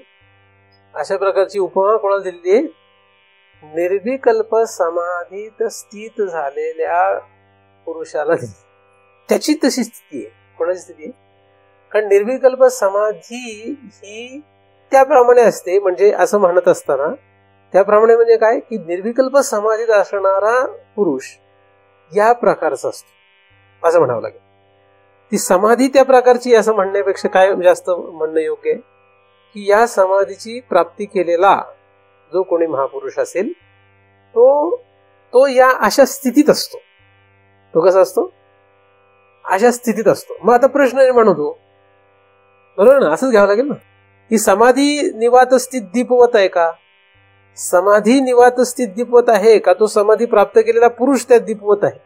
अशा प्रकारची उपमा कोणाला दिलेली आहे, निर्विकल्प समाधीत स्थित झालेल्या पुरुषाला दिली. त्याची तशी स्थिती आहे. कोणाची स्थिती आहे, कारण निर्विकल्प समाधी ही त्याप्रमाणे असते. म्हणजे असं म्हणत असताना त्याप्रमाणे म्हणजे काय की निर्विकल्प समाधीत असणारा पुरुष या प्रकारचा असतो असं म्हणावं लागेल. ती समाधी त्या प्रकारची असं म्हणण्यापेक्षा काय जास्त म्हणणं योग्य आहे की या समाधीची प्राप्ती केलेला जो कोणी महापुरुष असेल तो या अशा स्थितीत असतो. तो कसा असतो, अशा स्थितीत असतो. मग आता प्रश्न निर्माण होतो, बरोबर ना, असंच घ्यावं लागेल ना. ही समाधी निवात स्थित दीपवत आहे का, समाधी निवात स्थित दीपवत आहे का, तो समाधी प्राप्त केलेला पुरुष त्यात दीपवत आहे.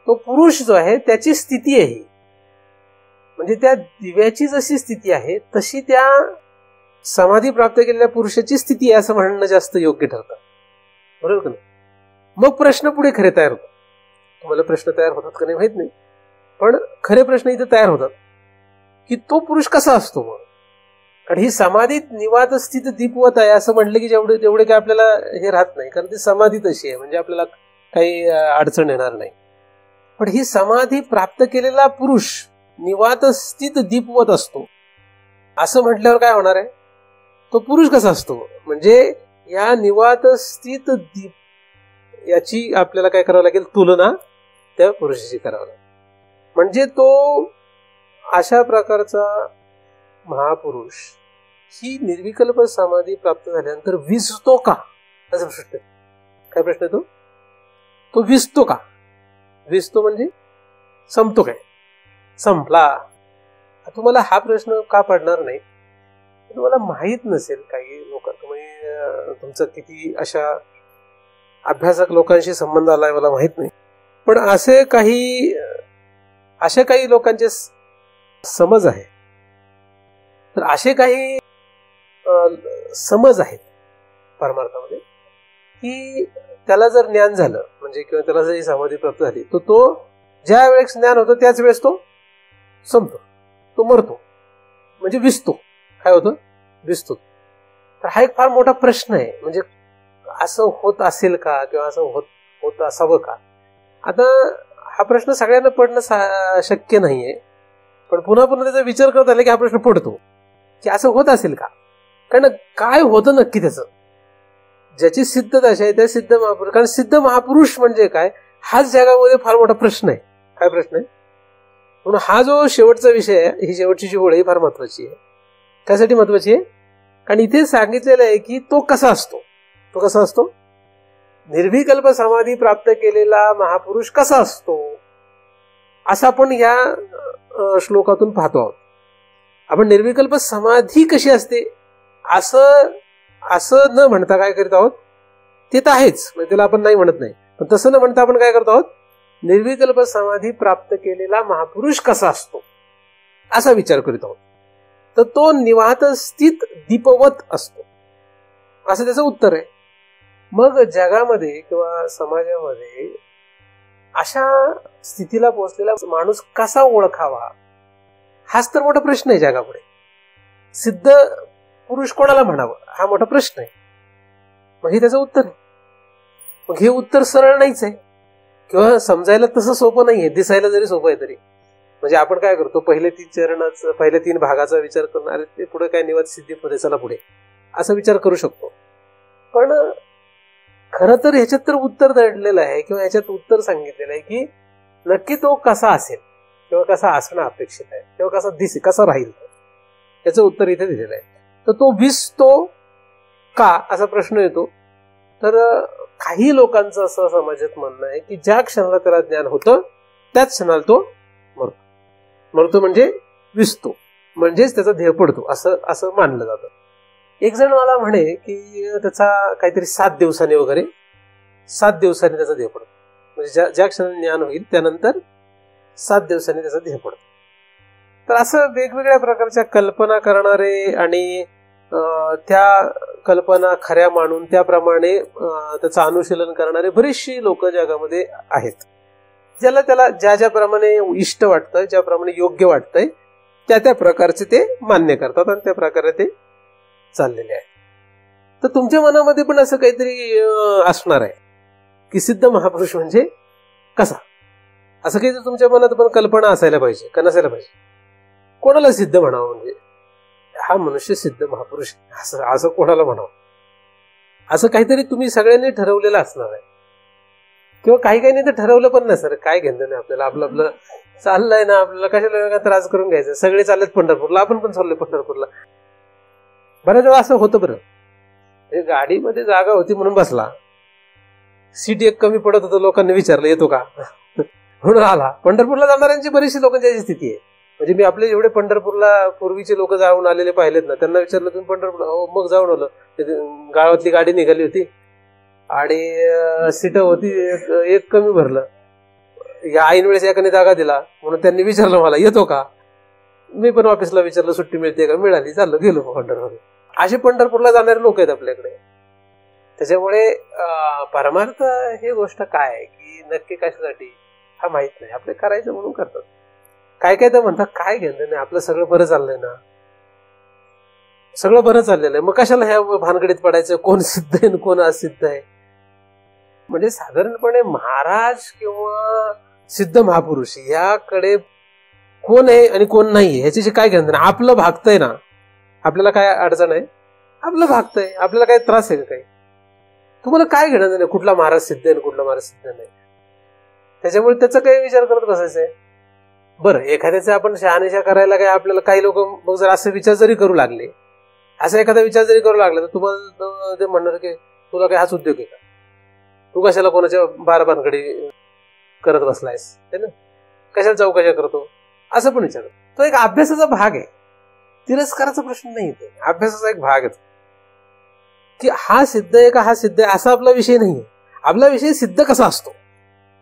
तो पुरुष जो आहे त्याची स्थिती आहे. म्हणजे त्या दिव्याची जशी स्थिती आहे तशी त्या समाधी प्राप्त केलेल्या पुरुषाची स्थिती आहे असं म्हणणं जास्त योग्य ठरतं. बरोबर का नाही. मग प्रश्न पुढे खरे तयार होतात. तुम्हाला प्रश्न तयार होतात का नाही माहित नाही, पण खरे प्रश्न इथे तयार होतात की तो पुरुष कसा असतो. मग कारण ही समाधीत निवात स्थित दीपवत आहे असं म्हटलं की तेवढे काय आपल्याला हे राहत नाही, कारण ती समाधी तशी आहे म्हणजे आपल्याला काही अडचण येणार नाही. पण ही समाधी प्राप्त केलेला पुरुष निवात स्थित दीपवत असतो असं म्हटल्यावर काय होणार आहे, तो पुरुष कसा असतो. म्हणजे या निवात स्थित दीप याची आपल्याला काय करावं लागेल, तुलना त्या पुरुषाची करावं लागेल. म्हणजे तो अशा प्रकारचा महापुरुष ही निर्विकल्प समाधी प्राप्त झाल्यानंतर विझतो का, असा प्रश्न. काय प्रश्न आहे तो विझतो का. विझतो म्हणजे संपतो काय, संपला. तुम्हाला हा प्रश्न का पडणार नाही, तुम्हाला माहित नसेल. काही लोक, तुम्ही तुमचा किती अशा अभ्यासक लोकांशी संबंध आलाय मला माहित नाही, पण असे काही लोकांचे समज आहे. तर असे काही समज आहेत परमार्थामध्ये की त्याला जर ज्ञान झालं म्हणजे किंवा त्याला जर समाधी प्राप्त झाली तर तो ज्या वेळेस ज्ञान होतं त्याच वेळेस तो संपतो, तो मरतो, म्हणजे विसतो. काय होतं, विसतो. तर हा एक फार मोठा प्रश्न आहे. म्हणजे असं होत असेल का किंवा असं होत असावं का. आता हा प्रश्न सगळ्यांना पडणं शक्य नाहीये, पण पुन्हा त्याचा विचार करत आला की हा प्रश्न पडतो की असं होत असेल का. कारण काय होतं नक्की त्याचं, ज्याची सिद्ध दशा आहे त्या सिद्ध महापुरुष. कारण सिद्ध महापुरुष म्हणजे काय, हाच जगामध्ये फार मोठा प्रश्न आहे. काय प्रश्न आहे, म्हणून हा जो शेवटचा विषय आहे, ही शेवटची जी ओळ ही फार महत्वाची आहे. त्यासाठी महत्वाची आहे कारण इथे सांगितलेलं आहे की तो कसा असतो. तो कसा असतो? निर्विकल्प समाधी प्राप्त केलेला महापुरुष कसा असतो असं आपण या श्लोकातून पाहतो आहोत. आपण निर्विकल्प समाधी कशी असते असं न म्हणता काय करत आहोत, ते तर आहेच, म्हणजे त्याला आपण नाही म्हणत नाही, पण तसं न म्हणता आपण काय करतो आहोत, निर्विकल्प समाधी प्राप्त केलेला महापुरुष कसा असतो असा विचार करीत आहोत. तर तो निवात स्थित दीपवत असतो असं त्याचं उत्तर आहे. मग जगामध्ये किंवा समाजामध्ये अशा स्थितीला पोहोचलेला माणूस कसा ओळखावा हाच तर मोठा प्रश्न आहे जगापुढे. सिद्ध पुरुष कोणाला म्हणावं हा मोठा प्रश्न आहे. मग हे त्याचं उत्तर आहे. मग हे उत्तर सरळ नाहीच आहे किंवा समजायला तसं सोपं नाहीये, दिसायला जरी सोपं आहे तरी. म्हणजे आपण काय करतो, पहिल्या 3 चरणाचा, पहिल्या 3 भागाचा विचार करणार, ते पुढे काय निवात सिद्धीमध्ये चला पुढे असा विचार करू शकतो. पण खरं तर ह्याच्यात तर उत्तर दडलेलं आहे किंवा ह्याच्यात उत्तर सांगितलेलं आहे की नक्की तो कसा असेल किंवा कसा असणं अपेक्षित आहे किंवा कसा दिसेल, कसा राहील, याचं उत्तर इथे दिलेलं आहे. तर तो विसतो का असा प्रश्न येतो. तर काही लोकांचं असं समाजात म्हणणं आहे की ज्या क्षणाला त्याला ज्ञान होतं त्याच क्षणाला तो मरतो. मरतो म्हणजे विसतो, म्हणजेच त्याचा ध्येय पडतो असं मानलं जातं. एक जण मला म्हणे की त्याचा काहीतरी 7 दिवसांनी वगैरे 7 दिवसांनी त्याचा ध्येय पडतो. म्हणजे ज्या क्षणाला ज्ञान होईल त्यानंतर 7 दिवसांनी त्याचा ध्येय पडतो. तर असं वेगवेगळ्या प्रकारच्या कल्पना करणारे आणि त्या कल्पना खऱ्या मानून त्याप्रमाणे त्याचं अनुशीलन करणारे बरेचशी लोक जगामध्ये आहेत. त्याला ज्याप्रमाणे इष्ट वाटतंय, ज्याप्रमाणे योग्य वाटतंय त्या प्रकारचे ते मान्य करतात आणि त्या प्रकारे ते चाललेले आहे. तर तुमच्या मनामध्ये पण असं काहीतरी असणार आहे की सिद्ध महापुरुष म्हणजे कसा, असं काही तुमच्या मनात पण कल्पना असायला पाहिजे का नसायला पाहिजे. कोणाला सिद्ध म्हणावं, म्हणजे हा मनुष्य सिद्ध महापुरुष असं कोणाला म्हणावं, असं काहीतरी तुम्ही सगळ्यांनी ठरवलेलं असणार आहे. किंवा काही तर ठरवलं पण नसणार. काय घेणं नाही आपल्याला, आपलं चाललंय ना, आपल्याला कशाला त्रास करून घ्यायचं. सगळे चाललेत पंढरपूरला, आपण पण चाललोय पंढरपूरला. बऱ्याच वेळा असं होतं. बरं, गाडीमध्ये जागा होती म्हणून बसला, सीट एक कमी पडत होतं, लोकांनी विचारलं येतो का म्हणून आला. पंढरपूरला जाणाऱ्यांची बरीचशी लोकांची अशी स्थिती आहे. म्हणजे मी आपले जेवढे पंढरपूरला पूर्वीचे लोक जाऊन आलेले पाहिलेत ना, त्यांना विचारलं तुम्ही पंढरपूरला, हो मग जाऊन आलं. गावातली गाडी निघाली होती आणि सीट होती, एक कमी भरलं. या ऐन वेळेस एकाने जागा दिला म्हणून त्यांनी विचारलं मला येतो का. मी पण ऑफिसला विचारलं सुट्टी मिळते का, मिळाली, चाललं गेलो पंढरपूर. असे पंढरपूरला जाणारे लोक आहेत आपल्याकडे. त्याच्यामुळे परमार्थ ही गोष्ट काय आहे की नक्की कशासाठी हा माहित नाही, आपले करायचं म्हणून करतात. काय तर म्हणतात काय घेणं नाही, आपलं सगळं बरं चाललंय ना, सगळं बरं चाललेलं आहे, मग कशाला ह्या भानगडीत पडायचं, कोण सिद्ध आहे आणि कोण असिद्ध आहे. म्हणजे साधारणपणे महाराज किंवा सिद्ध महापुरुष याकडे कोण आहे आणि कोण नाही ह्याच्याशी काय घेणं नाही. आपलं भागतंय ना, आपल्याला काय अडचण आहे, आपलं भागतंय, आपल्याला काय त्रास आहे का काही, तुम्हाला काय घेणं नाही कुठला महाराज सिद्ध आहे आणि कुठला महाराज सिद्ध नाही. त्याच्यामुळे त्याचा काही विचार करत बसायचं आहे. बरं, एखाद्याचे आपण शहानिशा करायला काय आपल्याला, काही लोक मग जर असे विचार जरी करू लागले, असा एखादा विचार जरी करू लागला तर तुम्हाला ते म्हणणार की तुला काय हाच उद्योग आहे का, तू कशाला कोणाच्या बारबानकडे करत बसलायस, है ना, कशाला चौकशा करतो, असं पण विचारतो. तो एक अभ्यासाचा भाग आहे, तिरस्काराचा प्रश्न नाही. ते अभ्यासाचा एक भाग आहे की हा सिद्ध आहे का हा सिद्ध आहे असा आपला विषय नाहीये. आपला विषय सिद्ध कसा असतो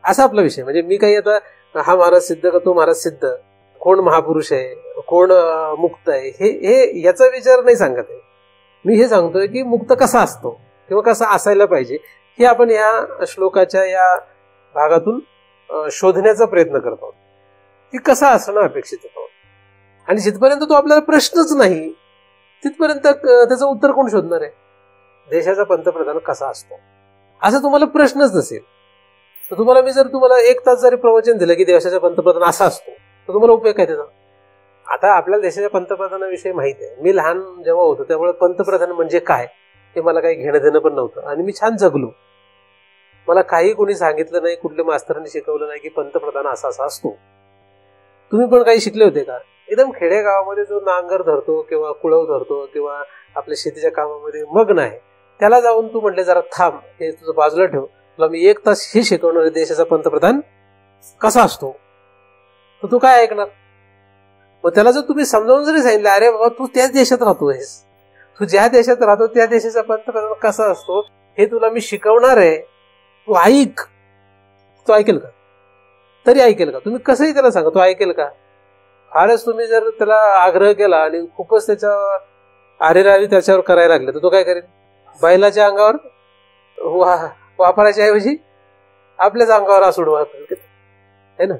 असा आपला विषय. म्हणजे मी काही आता हा महाराज सिद्ध का तो महाराज सिद्ध, कोण महापुरुष आहे, कोण मुक्त आहे, हे याचा विचार नाही सांगत आहे. मी हे सांगतोय की मुक्त कसा असतो किंवा कसा असायला पाहिजे हे आपण या श्लोकाच्या या भागातून शोधण्याचा प्रयत्न करतो की कसा असणं अपेक्षित होतं. आणि जिथपर्यंत तो आपल्याला प्रश्नच नाही तिथपर्यंत त्याचं उत्तर कोण शोधणार आहे. देशाचा पंतप्रधान कसा असतो असा तुम्हाला प्रश्नच नसेल तर तुम्हाला मी जर तुम्हाला 1 तास जरी प्रवचन दिलं की देशाचा पंतप्रधान असा असतो तर तुम्हाला उपयोग काय त्याचा. आता आपल्याला देशाच्या पंतप्रधानाविषयी माहित आहे. मी लहान जेव्हा होतो त्यामुळे पंतप्रधान म्हणजे काय हे मला काही घेणं देणं पण नव्हतं आणि मी छान जगलो. मला काही कोणी सांगितलं नाही, कुठल्या मास्तरांनी शिकवलं नाही की पंतप्रधान असा असतो. तुम्ही पण काही शिकले होते का? एकदम खेडेगावामध्ये जो नांगर धरतो किंवा कुळव धरतो किंवा आपल्या शेतीच्या कामामध्ये मग्न आहे, त्याला जाऊन तू म्हटले जरा थांब, हे तुझं बाजूला ठेव, तुला मी 1 तास हे शिकवणार देशाचा पंतप्रधान कसा असतो, तर तू काय ऐकणार? मग त्याला जर तुम्ही समजावून जरी सांगितलं, अरे बाबा तू त्याच देशात राहतोयस, तू ज्या देशात राहतो त्या देशाचा पंतप्रधान कसा असतो हे तुला मी शिकवणार आहे, तू ऐक. तो ऐकेल का? तरी ऐकेल का? तुम्ही कसंही त्याला सांगा, तो ऐकेल का? फारच तुम्ही जर त्याला आग्रह केला आणि खूपच त्याच्या आरेरावी त्याच्यावर करायला लागले तर तो काय करेल? बैलाच्या अंगावर वापरायच्या ऐवजी आपल्याच अंगावर आसूड वापरेल है ना.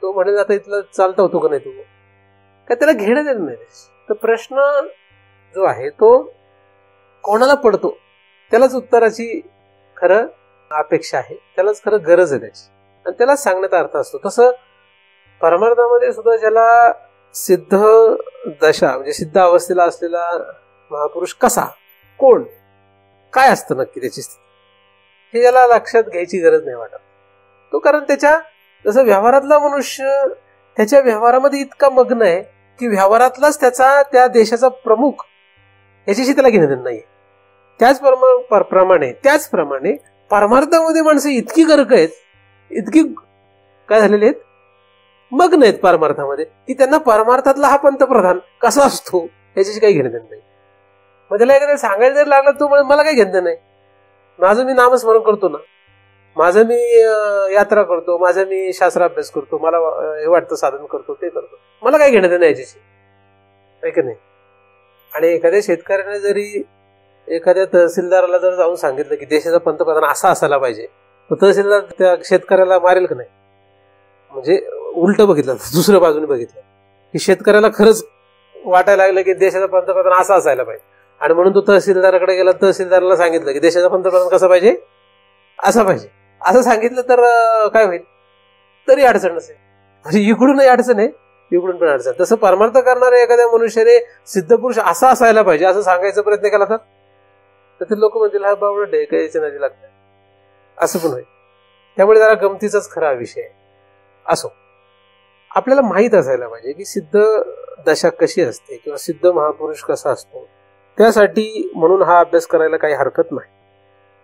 तो म्हणेल आता इथलं चालता होतो का नाही, तू काय त्याला घेणं देणं नाही. तर प्रश्न जो आहे तो कोणाला पडतो त्यालाच उत्तराची खरं अपेक्षा आहे, त्यालाच खरं गरज आहे त्याची, आणि त्याला सांगण्याचा अर्थ असतो. तसं परमार्थामध्ये सुद्धा ज्याला सिद्ध दशा म्हणजे सिद्ध अवस्थेला असलेला महापुरुष कसा, कोण, काय असतं नक्की त्याची स्थिती, हे त्याला लक्षात घ्यायची गरज नाही वाटत. तो कारण त्याच्या जसं व्यवहारातला मनुष्य त्याच्या व्यवहारामध्ये इतका मग्न आहे की व्यवहारातलाच त्याचा त्या देशाचा प्रमुख याच्याशी त्याला घेणं देणं नाहीये. त्याचप्रमाणे परमार्थामध्ये माणसं इतकी गर्क आहेत, इतकी काय झालेली आहेत, मग्न आहेत परमार्थामध्ये, की त्यांना परमार्थातला हा पंतप्रधान कसा असतो याच्याशी काही घेणं देणं नाही. मग त्याला एखाद्या सांगायला जर लागला तो मला काही घेणं नाही, माझं मी नामस्मरण करतो ना, माझं मी यात्रा करतो, माझं मी शास्त्राभ्यास करतो, मला हे वाटतं साधन करतो, ते करतो, मला काही घेणं देणं याच्याशी, आहे की नाही. आणि एखाद्या शेतकऱ्याने जरी एखाद्या तहसीलदाराला जर जाऊन सांगितलं की देशाचा पंतप्रधान असा असायला पाहिजे, तर तहसीलदार त्या शेतकऱ्याला मारेल का नाही? म्हणजे उलट बघितलं, दुसऱ्या बाजूने बघितलं की शेतकऱ्याला खरंच वाटायला लागलं की देशाचा पंतप्रधान असा असायला पाहिजे, आणि म्हणून तो तहसीलदाराकडे गेला, तहसीलदाराला सांगितलं की देशाचा पंतप्रधान कसा पाहिजे, असा पाहिजे, असं सांगितलं तर काय होईल? तरी अडचण नसेल. म्हणजे इकडूनही अडचण आहे, इकडून पण अडचण. तसं परमार्थ करणाऱ्या एखाद्या मनुष्याने सिद्धपुरुष असा असायला पाहिजे असं सांगायचा प्रयत्न केला तर ते लोक म्हणतील हा बावळट आहे, काही याच्या नादी लागतं, असं पण होईल. त्यामुळे जरा गमतीचाच खरा विषय आहे. असो, आपल्याला माहीत असायला पाहिजे की सिद्ध दशा कशी असते किंवा सिद्ध महापुरुष कसा असतो. त्यासाठी म्हणून हा अभ्यास करायला काही हरकत नाही.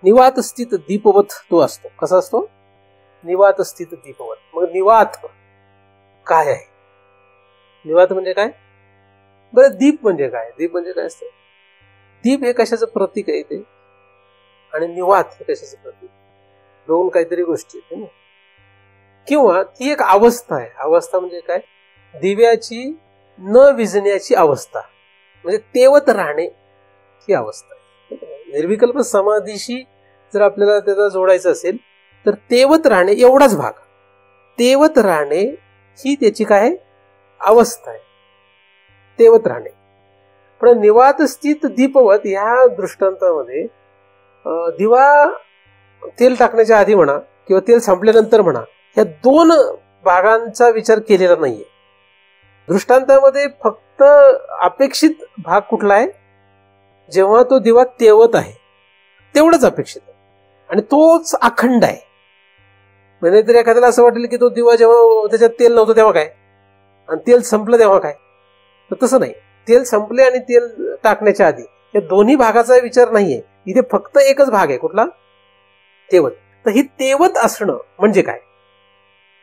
निवात स्थित दीपवत तो असतो. कसा असतो? निवात स्थित दीपवत. मग निवात काय आहे? निवात म्हणजे काय? बरं, दीप म्हणजे काय? दीप म्हणजे काय असतं? दीप हे कशाचं प्रतीक आहे ते, आणि निवात हे कशाचं प्रतीक? दोन काहीतरी गोष्टी आहेत ना. किंवा ती एक अवस्था आहे. अवस्था म्हणजे काय? दिव्याची न विझण्याची अवस्था, म्हणजे तेवत राहणे ही अवस्था आहे. निर्विकल्प समाधीशी जर आपल्याला त्याचा जोडायचं असेल तर तेवत राहणे एवढाच भाग, तेवत राहणे ही त्याची काय अवस्था आहे, तेवत राहणे. पण निवात स्थित दीपवत या दृष्टांतामध्ये दिवा तेल टाकण्याच्या आधी म्हणा किंवा तेल संपल्यानंतर म्हणा, या दोन भागांचा विचार केलेला नाहीये. दृष्टांतामध्ये फक्त अपेक्षित भाग कुठला आहे? जेव्हा तो दिवा तेवत आहे तेवढंच अपेक्षित आहे, आणि तोच अखंड आहे. म्हणजे तरी एखाद्याला असं वाटेल की तो दिवा जेव्हा त्याच्यात तेल नव्हतं तेव्हा काय, आणि तेल संपलं तेव्हा काय, तर तसं नाही. तेल संपले आणि तेल टाकण्याच्या आधी या दोन्ही भागाचा विचार नाहीये. इथे फक्त एकच भाग आहे, कुठला? तेवत. तर ही तेवत असणं म्हणजे काय?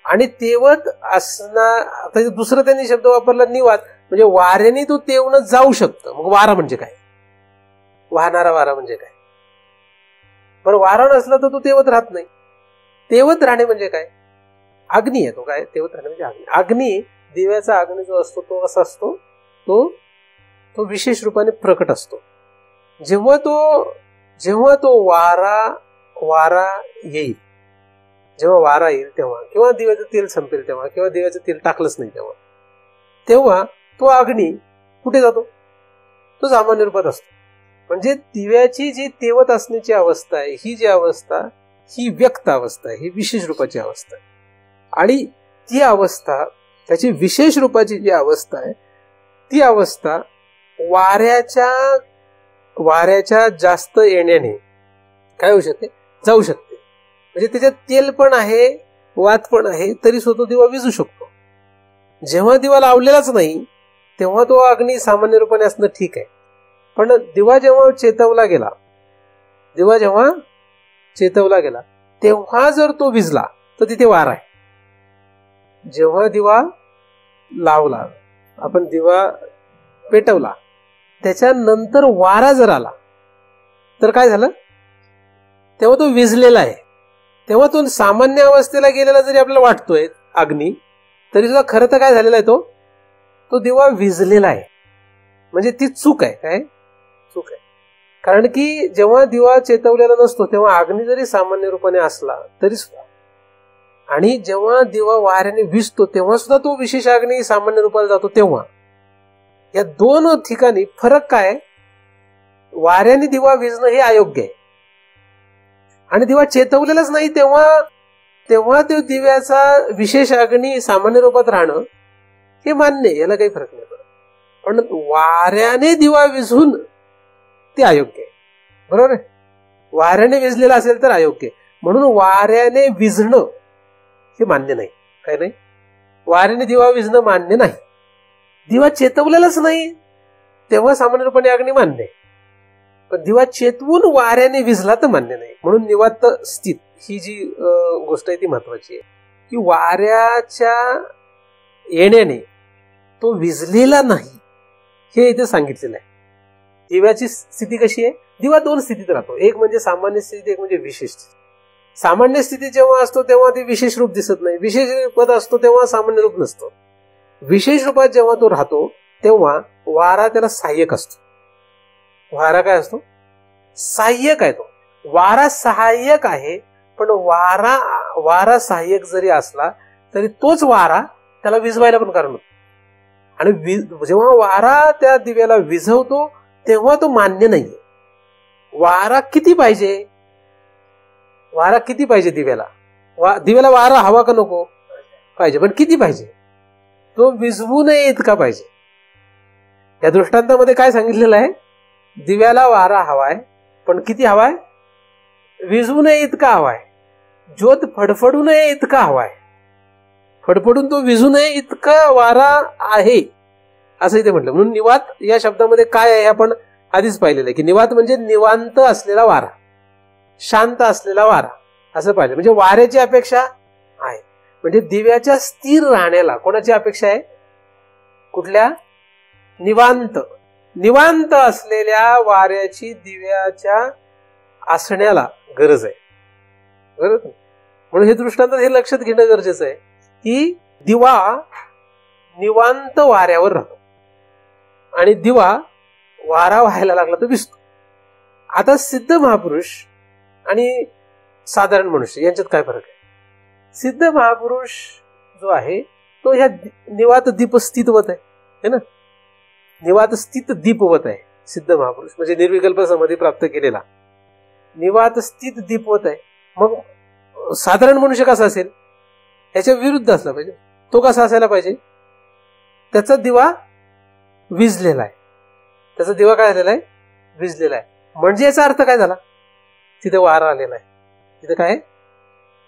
आणि तेवत असणार, आता दुसरं त्यांनी शब्द वापरला निवात, म्हणजे वाऱ्याने तो तेवणं जाऊ शकतं. मग वारा म्हणजे काय? वाहणारा वारा म्हणजे काय? बरं, वारा नसला तर तो तेवत राहत नाही. तेवत राहणे म्हणजे काय? अग्नी आहे तो. काय तेवत राहणे म्हणजे अग्नी. अग्नी, दिव्याचा अग्नी जो असतो तो असा असतो, तो विशेष रूपाने प्रकट असतो. जेव्हा तो वारा येईल, जेव्हा वारा येईल तेव्हा, किंवा दिव्याचं तेल संपेल तेव्हा, किंवा दिव्याचं तेल टाकलंच नाही तेव्हा तो अग्नी कुठे जातो? तो सामान्य रूपात असतो. म्हणजे दिव्याची जी तेवत असण्याची अवस्था आहे, ही जी अवस्था ही व्यक्त अवस्था आहे, ही विशेष रूपाची अवस्था आहे. आणि ती अवस्था, त्याची विशेष रूपाची जी अवस्था आहे, ती अवस्था वाऱ्याच्या जास्त येण्याने काय होऊ शकते? जाऊ शकते. म्हणजे त्याच्यात तेल पण आहे, वात पण आहे, तरी स्वतः दिवा विझू शकतो. जेव्हा दिवा लावलेलाच नाही तेव्हा तो अग्नी सामान्य रूपाने असणं ठीक आहे. पण दिवा जेव्हा चेतवला गेला तेव्हा जर तो विझला तर तिथे वारा आहे. जेव्हा दिवा लावला, आपण दिवा पेटवला, त्याच्यानंतर वारा जर आला तर काय झालं, तेव्हा तो विझलेला आहे. तेव्हा तो सामान्य अवस्थेला गेलेला जरी आपल्याला वाटतोय अग्नी, तरी सुद्धा खरं तर काय झालेला आहे, तो दिवा विझलेला आहे. म्हणजे ती चूक आहे. काय चूक आहे? कारण की जेव्हा दिवा चेतवलेला नसतो तेव्हा अग्नी जरी सामान्य रूपाने असला तरी सुद्धा, आणि जेव्हा दिवा वाऱ्याने विझतो तेव्हा सुद्धा तो विशेष अग्नी सामान्य रूपाला जातो. तेव्हा या दोन ठिकाणी फरक काय, वाऱ्याने दिवा विझणं हे अयोग्य आहे, आणि दिवा चेतवलेलाच नाही तेव्हा तो दिव्याचा विशेष अग्नी सामान्य रूपात राहणं हे मान्य आहे, याला काही फरक नाही पडत. पण वाऱ्याने दिवा विझून ते अयोग्य आहे. बरोबर आहे? वाऱ्याने विझलेला असेल तर अयोग्य आहे. म्हणून वाऱ्याने विझणं हे मान्य नाही. काय नाही? वाऱ्याने दिवा विझणं मान्य नाही. दिवा चेतवलेलाच नाही तेव्हा सामान्य रूपाने अग्नी मान्य आहे, पण दिवा चेतवून वाऱ्याने विझला तर मान्य नाही. म्हणून निवात स्थित ही जी गोष्ट आहे ती महत्वाची आहे, की वाऱ्याच्या येण्याने तो विझलेला नाही हे इथे सांगितलेलं आहे. दिव्याची स्थिती कशी आहे? दिवा दोन स्थितीत राहतो, एक म्हणजे सामान्य स्थिती, एक म्हणजे विशेष स्थिती. सामान्य स्थिती जेव्हा असतो तेव्हा ते विशेष रूप दिसत नाही, विशेष रूपात असतो तेव्हा सामान्य रूप नसतं. विशेष रूपात जेव्हा तो राहतो तेव्हा वारा त्याला सहाय्यक असतो. वारा काय असतो? सहाय्यक आहे. तो वारा सहाय्यक आहे, पण वारा सहाय्यक जरी असला तरी तोच वारा त्याला विझवायला पण कारण होतो. आणि जेव्हा वारा त्या दिव्याला विझवतो तेव्हा तो मान्य नाहीये. वारा किती पाहिजे? दिव्याला वारा हवा का नको? पाहिजे, पण किती पाहिजे? तो विझवू नये इतका पाहिजे. या दृष्टांतामध्ये काय सांगितलेलं आहे? दिव्याला वारा हवाय, पण किती हवाय? विझवू नये इतका हवाय. ज्योत फडफडू नये इतका हवाय. फडफडून तो विझू नये इतका वारा आहे असं इथे म्हटलं. म्हणून निवात या शब्दामध्ये काय आहे आपण आधीच पाहिलेलं आहे, की निवात म्हणजे निवांत असलेला वारा, शांत असलेला वारा असं पाहिजे. म्हणजे वाऱ्याची अपेक्षा आहे. म्हणजे दिव्याच्या स्थिर राहण्याला कोणाची अपेक्षा आहे? कुठल्या? निवांत असलेल्या वाऱ्याची दिव्याच्या असण्याला गरज आहे. बरोबर? म्हणून हे दृष्टांत हे लक्षात घेणं गरजेचं आहे की दिवा निवांत वाऱ्यावर राहतो आणि दिवा वारा व्हायला लागला तर विझतो. आता सिद्ध महापुरुष आणि साधारण मनुष्य यांच्यात काय फरक आहे? सिद्ध महापुरुष जो आहे तो ह्या निवात दीप स्थितवत आहे ना, निवात स्थित दीपवत आहे. सिद्ध महापुरुष म्हणजे निर्विकल्प समाधी प्राप्त केलेला निवात स्थित दीपवत आहे. मग साधारण मनुष्य कसा असेल? याच्या विरुद्ध असला पाहिजे. तो कसा असायला पाहिजे? त्याचा दिवा विझलेला आहे. त्याचा दिवा काय झालेला आहे? विझलेला आहे. म्हणजे याचा अर्थ काय झाला? तिथे वारा आलेला आहे. तिथे काय?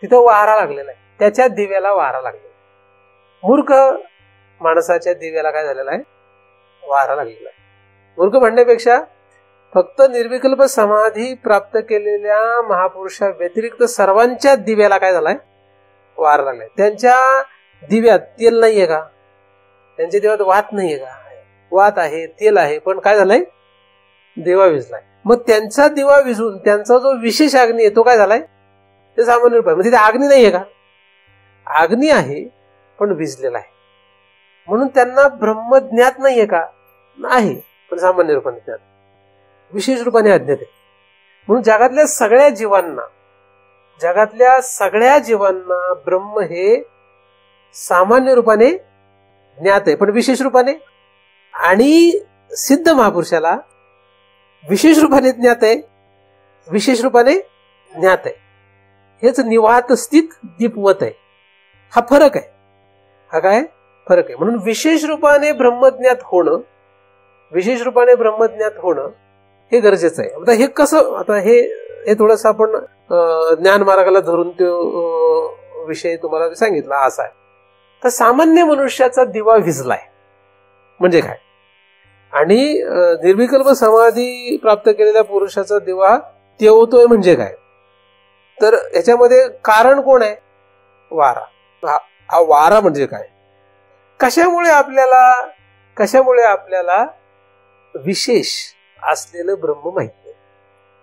तिथं वारा लागलेला आहे. त्याच्या दिव्याला वारा लागलेला आहे. मूर्ख माणसाच्या दिव्याला काय झालेला आहे? वारा लागलेला आहे. मूर्ख म्हणण्यापेक्षा फक्त निर्विकल्प समाधी प्राप्त केलेल्या महापुरुषा व्यतिरिक्त सर्वांच्या दिव्याला काय झालाय? वारा लागलाय. त्यांच्या दिव्यात तेल नाहीये का? त्यांच्या दिव्यात वात नाहीये का? वात आहे, तेल आहे, पण काय झालंय? दिवा विझलाय. मग त्यांचा दिवा विझून त्यांचा जो विशेष अग्नी आहे तो काय झालाय? ते सामान्य रूप आहे. मग तिथे अग्नी नाहीये का? अग्नी आहे पण विझलेला आहे. म्हणून त्यांना ब्रह्मज्ञात नाहीये का? नाही, पण सामान्य रूपाने ज्ञात, विशेष रूपाने अज्ञात आहे. म्हणून जगातल्या सगळ्या जीवांना ब्रह्म हे सामान्य रूपाने ज्ञात आहे, पण विशेष रूपाने. आणि सिद्ध महापुरुषाला विशेष रूपाने ज्ञात आहे, विशेष रूपाने ज्ञात आहे. हेच निवात स्थित दीपवत आहे. हा फरक आहे. हा काय फरक आहे? म्हणून विशेष रूपाने ब्रह्मज्ञात होणं हे गरजेचं आहे. आता हे कसं? आता हे थोडंसं आपण ज्ञान मार्गाला धरून तो विषय तुम्हाला सांगितला असा आहे. तर सामान्य मनुष्याचा दिवा विझलाय म्हणजे काय, आणि निर्विकल्प समाधी प्राप्त केलेल्या पुरुषाचा दिवा तेवतोय म्हणजे काय. तर याच्यामध्ये कारण कोण आहे? वारा. हा वारा म्हणजे काय, कशामुळे आपल्याला विशेष असलेलं ब्रह्म माहित नाही.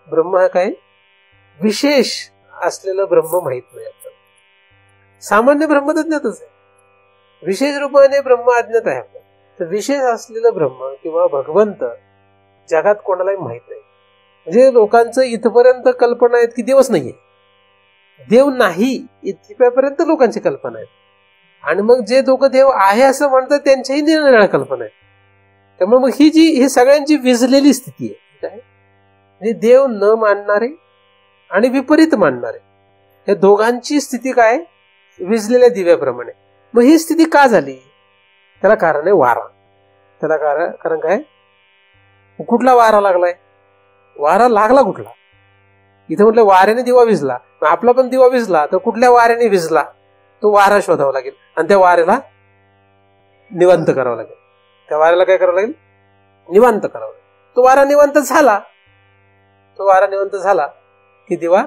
ब्रह्म हा काय, विशेष असलेलं ब्रह्म माहित नाही आपल्याला. सामान्य ब्रह्म तर ज्ञातच आहे, विशेष रूपाने ब्रह्म अज्ञात आहे आपल्याला. तर विशेष असलेलं ब्रह्म किंवा भगवंत जगात कोणालाही माहित नाही. म्हणजे लोकांचं इथपर्यंत कल्पना आहेत की देवच नाहीये, देव नाही इथपर्यंत लोकांची कल्पना आहे. आणि मग जे लोक देव आहे असं म्हणतात त्यांच्याही निरनिराळ्या कल्पना आहेत. त्यामुळे मग ही सगळ्यांची विझलेली स्थिती आहे. काय म्हणजे देव न मानणारे आणि विपरीत मानणारे या दोघांची स्थिती काय, विझलेल्या दिव्याप्रमाणे. मग ही स्थिती का झाली, त्याला कारण आहे वारा. त्याला कारण काय, कुठला वारा लागलाय, वारा लागला कुठला. इथं म्हटलं वाऱ्याने दिवा विझला, आपला पण दिवा विझला तर कुठल्या वाऱ्याने विझला तो वारा शोधावा लागेल आणि त्या वाऱ्याला निवांत करावं लागेल. त्या वाऱ्याला काय करावं लागेल, निवांत करावं लागेल. तो वारा निवांत झाला की दिवा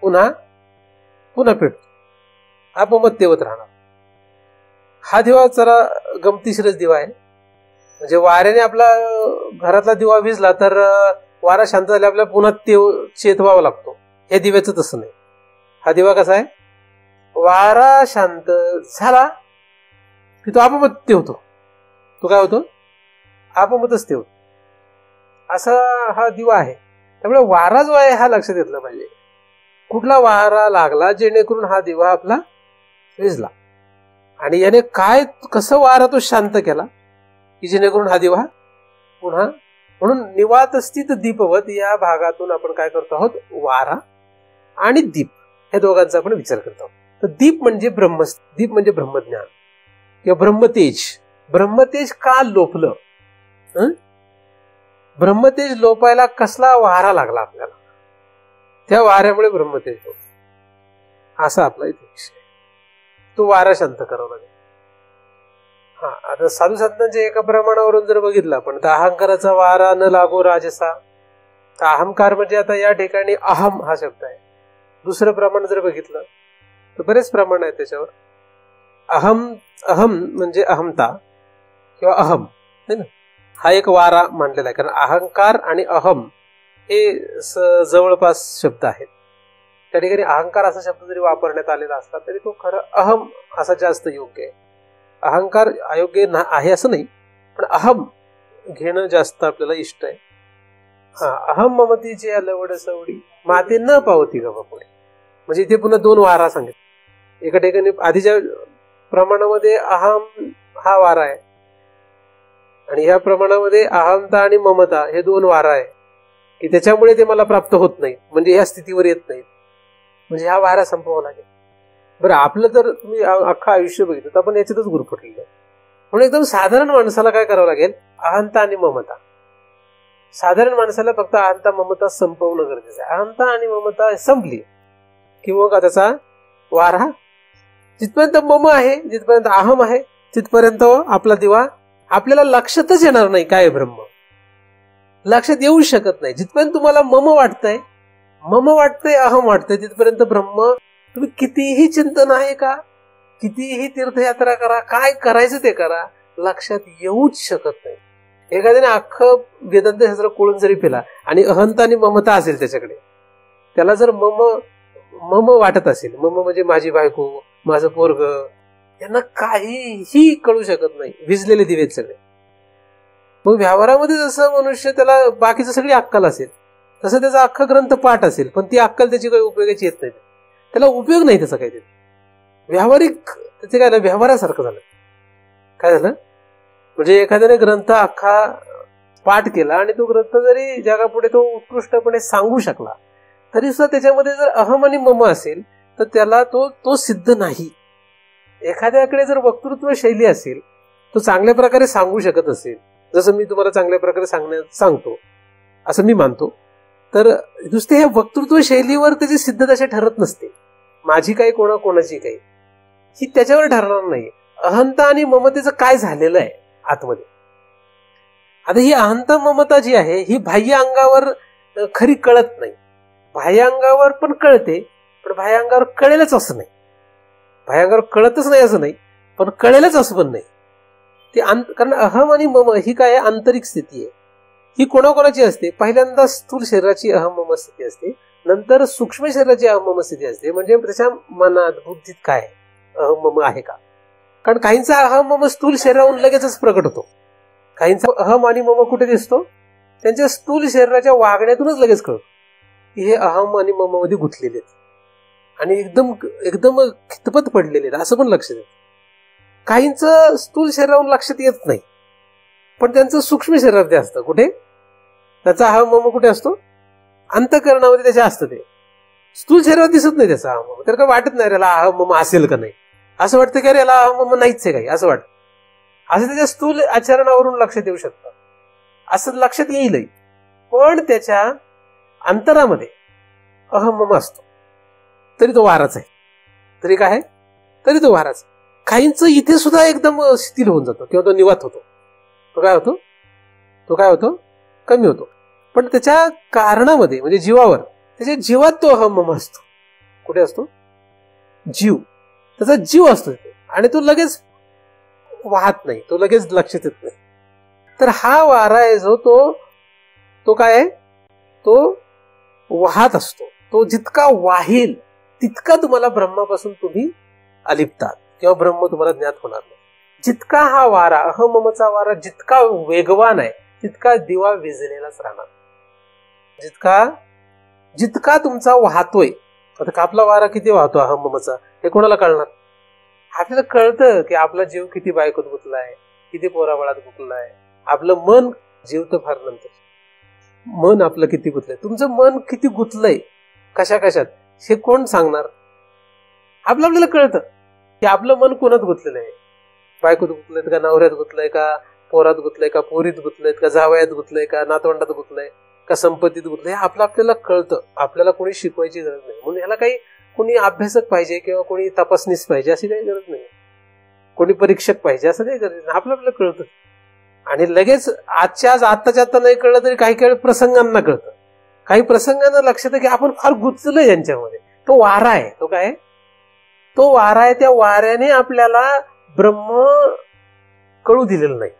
पुन्हा पेटतो, अपमत्तेवत राहणार. हा दिवा जरा गमतीशीरच दिवा आहे. म्हणजे वाऱ्याने आपला घरातला दिवा विझला तर वारा शांत झाला आपल्याला पुन्हा चेतवावा लागतो. हे दिव्याचं तसं नाही. हा दिवा कसा आहे, वारा शांत झाला की तो अपमत्ते होतो. तो काय होतो, अपमतच होतो. असा हा दिवा आहे. त्यामुळे वारा जो आहे हा लक्षात घेतला पाहिजे. कुठला वारा लागला जेणेकरून हा दिवा आपला विझला, आणि याने काय कसं वारा तो शांत केला की जेणेकरून हा दिवा पुन्हा. म्हणून निवात स्थित दीपवत या भागातून आपण काय करतो आहोत, वारा आणि दीप या दोघांचा आपण विचार करतो आहोत. तर दीप म्हणजे ब्रह्मज्ञान किंवा ब्रह्मतेज. ब्रह्मतेज का लोपलं, ब्रह्मतेज लोपायला कसला वारा लागला आपल्याला, त्या वाऱ्यामुळे ब्रह्मतेज लोप. असा आपला इथे विषय. तो वारा शांत करावा लागेल. हा, आता साधू संतांच्या एका प्रमाणावरून जर बघितलं आपण तर अहंकाराचा वारा न लागो राजसा. तर अहंकार म्हणजे आता या ठिकाणी अहम हा शब्द आहे. दुसरं प्रमाण जर बघितलं तर बरेच प्रमाण आहे त्याच्यावर. अहम म्हणजे अहमता किंवा अहम है ना, हा एक वारा मानलेला आहे. कारण अहंकार आणि अहम हे जवळपास शब्द आहेत. त्या ठिकाणी अहंकार असा शब्द जरी वापरण्यात आलेला असला तरी तो खरं अहम असा जास्त योग्य आहे. अहंकार अयोग्य आहे असं नाही, पण अहम घेणं जास्त आपल्याला इष्ट आहे. हा, अहम ममतीची अलवड सवडी माते न पावती गवा पुढे. म्हणजे इथे पुन्हा दोन वारा सांगितले. एका ठिकाणी आधीच्या प्रमाणामध्ये अहम हा वारा आहे, आणि ह्या प्रमाणामध्ये अहमता आणि ममता हे दोन वारा आहे की त्याच्यामुळे ते मला प्राप्त होत नाही, म्हणजे ह्या स्थितीवर येत नाही. म्हणजे हा वारा संपवावा लागेल. बरं, आपलं जर तुम्ही अख्खं आयुष्य बघितलं तर आपण याच्यातच गुरफटलेलं. म्हणून एकदम साधारण माणसाला काय करावं लागेल, अहंता आणि ममता. साधारण माणसाला फक्त अहंता ममता संपवणं गरजेचं आहे. अहंता आणि ममता संपली की मग त्याचा वारा, जिथपर्यंत मम आहे, जिथपर्यंत अहम आहे, तिथपर्यंत आपला दिवा आपल्याला लक्षातच येणार नाही काय ब्रह्म, लक्षात येऊ शकत नाही. जिथपर्यंत तुम्हाला मम वाटतंय, अहम वाटतंय, तिथपर्यंत ब्रह्म तुम्ही कितीही चिंतन आहे का, कितीही तीर्थयात्रा करा, काय करायचं ते करा, लक्षात येऊच शकत नाही. एखाद्याने अख्खं वेदांत शास्त्र कोळून जरी पिला आणि अहंता आणि ममता असेल त्याच्याकडे, त्याला जर मम वाटत असेल, मम म्हणजे माझी बायको, माझं पोरग, यांना काहीही कळू शकत नाही. विझलेले दिवेत सगळे. मग व्यवहारामध्ये जसं मनुष्य त्याला बाकीचं सगळी अक्कल असेल तसं त्याचा अख्खा ग्रंथ पाठ असेल, पण ती अक्कल त्याची काही उपयोगाची येत नाही. त्याला उपयोग नाही त्याचा काही. व्यावहारिक त्याचे काय झालं, व्यवहारासारखं झालं. काय झालं म्हणजे एखाद्याने ग्रंथ अख्खा पाठ केला आणि तो ग्रंथ जरी जगापुढे तो उत्कृष्टपणे सांगू शकला तरी सुद्धा त्याच्यामध्ये जर अहम आणि मम असेल तर त्याला तो सिद्ध नाही. एखाद्याकडे जर वक्तृत्व शैली असेल, तो चांगल्या प्रकारे सांगू शकत असेल, जसं मी तुम्हाला चांगल्या प्रकारे सांगतो असं मी मानतो, तर नुसते ह्या वक्तृत्व शैलीवर त्याची सिद्धता ठरत नसते. माझी काही कोणाची काही. ही त्याच्यावर ठरणार नाही. अहंता आणि ममतेचं काय झालेलं आहे आतमध्ये. आता ही अहंता ममता जी आहे ही बाह्य अंगावर खरी कळत नाही. बाह्य अंगावर पण कळते, पण बाह्य अंगावर कळेलच असं नाही. बाह्य अंगावर कळतच नाही असं नाही, पण कळेलच असं पण नाही. ते कारण अहम आणि मम ही काय आंतरिक स्थिती आहे. ही कोणाकोणाची असते. पहिल्यांदा स्थूल शरीराची अहम मम स्थिती असते, नंतर सूक्ष्म शरीराची अहम मम स्थिती असते. म्हणजे त्याच्या मनात बुद्धीत काय अहम मम आहे का. कारण काहींचा अहम मम स्थूल शरीराहून लगेचच प्रकट होतो. काहींचा अहम आणि मम कुठे दिसतो, त्यांच्या स्थूल शरीराच्या वागण्यातूनच लगेच कळतो की हे अहम आणि मम मध्ये गुंतलेले आहेत आणि एकदम एकदम खितपत पडलेले आहेत असं पण लक्षात येतं. काहींचं स्थूल शरीरावरून लक्षात येत नाही, पण त्यांचं सूक्ष्म शरीरात असतं. कुठे त्याचा अहम मम कुठे असतो, अंतःकरणामध्ये त्याच्या असतं. ते स्थूल शरीरात दिसत नाही त्याचा अहम मम. तर काय वाटत नाही याला अहम मम असेल का नाही. असं वाटतं की अरे याला अहम मम नाहीच आहे काही असं वाटतं. असं त्याच्या स्थूल आचरणावरून लक्षात येऊ शकतं, असं लक्षात येईलही. पण त्याच्या अंतरामध्ये अहम मम असतो तरी तो वाराच आहे. तरी काय आहे, तरी तो वाराच. काहींचं इथे सुद्धा एकदम शिथिल होऊन जातो किंवा तो निवात होतो. तो काय होतो, तो काय होतो, कमी होतो. पण त्याच्या कारणामध्ये म्हणजे जीवावर, त्याच्या जीवात तो अहम मम असतो. कुठे असतो, जीव, त्याचा जीव असतो आणि तो लगेच वाहत नाही, तो लगेच लक्षात येत नाही. तर हा वारा आहे जो तो काय आहे, तो वाहत असतो. तो जितका वाहील तितका तुम्हाला ब्रह्मापासून तुम्ही अलिप्तात किंवा ब्रह्म तुम्हाला ज्ञात होणार नाही. जितका हा वारा अहममचा वारा जितका वेगवान आहे तितका दिवा विझलेलाच राहणार. जितका तुमचा वाहतोय. आता आपला वारा किती वाहतो अहममचा हे कोणाला कळणार. आपल्याला कळतं की आपला जीव किती बायकोत गुंतलाय, किती पोराबाळात गुंतलाय. आपलं मन, जीव तर फार नंतर, मन आपलं किती गुंतलंय. तुमचं मन किती गुंतलंय कशा कशात हे कोण सांगणार. आपल्याला कळतं की आपलं मन कोणात गुंतलेलं आहे. बायकोत गुंतलंय का, नवऱ्यात गुंतलंय का, पोरात गुंतलंय का, पोरीत गुंतलंय का, जावयात गुंतलंय का, नातवंडात गुंतलंय का, संपत्तीत गुंतलंय. आपल्याला कळतं. आपल्याला कोणी शिकवायची गरज नाही. म्हणून ह्याला काही कोणी अभ्यासक पाहिजे किंवा कोणी तपासणीस पाहिजे अशी काही गरज नाही. कोणी परीक्षक पाहिजे असं काही गरज नाही. आपल्याला कळतं. आणि लगेच आजच्या आत्ताच्या आत्ता नाही कळलं तरी काही काही प्रसंगांना कळतं. काही प्रसंगांना लक्षात की आपण फार गुंतलोय यांच्यामध्ये. तो वारा आहे. तो काय, तो वारा आहे. त्या वाऱ्याने आपल्याला ब्रह्म कळू दिलेलं नाही.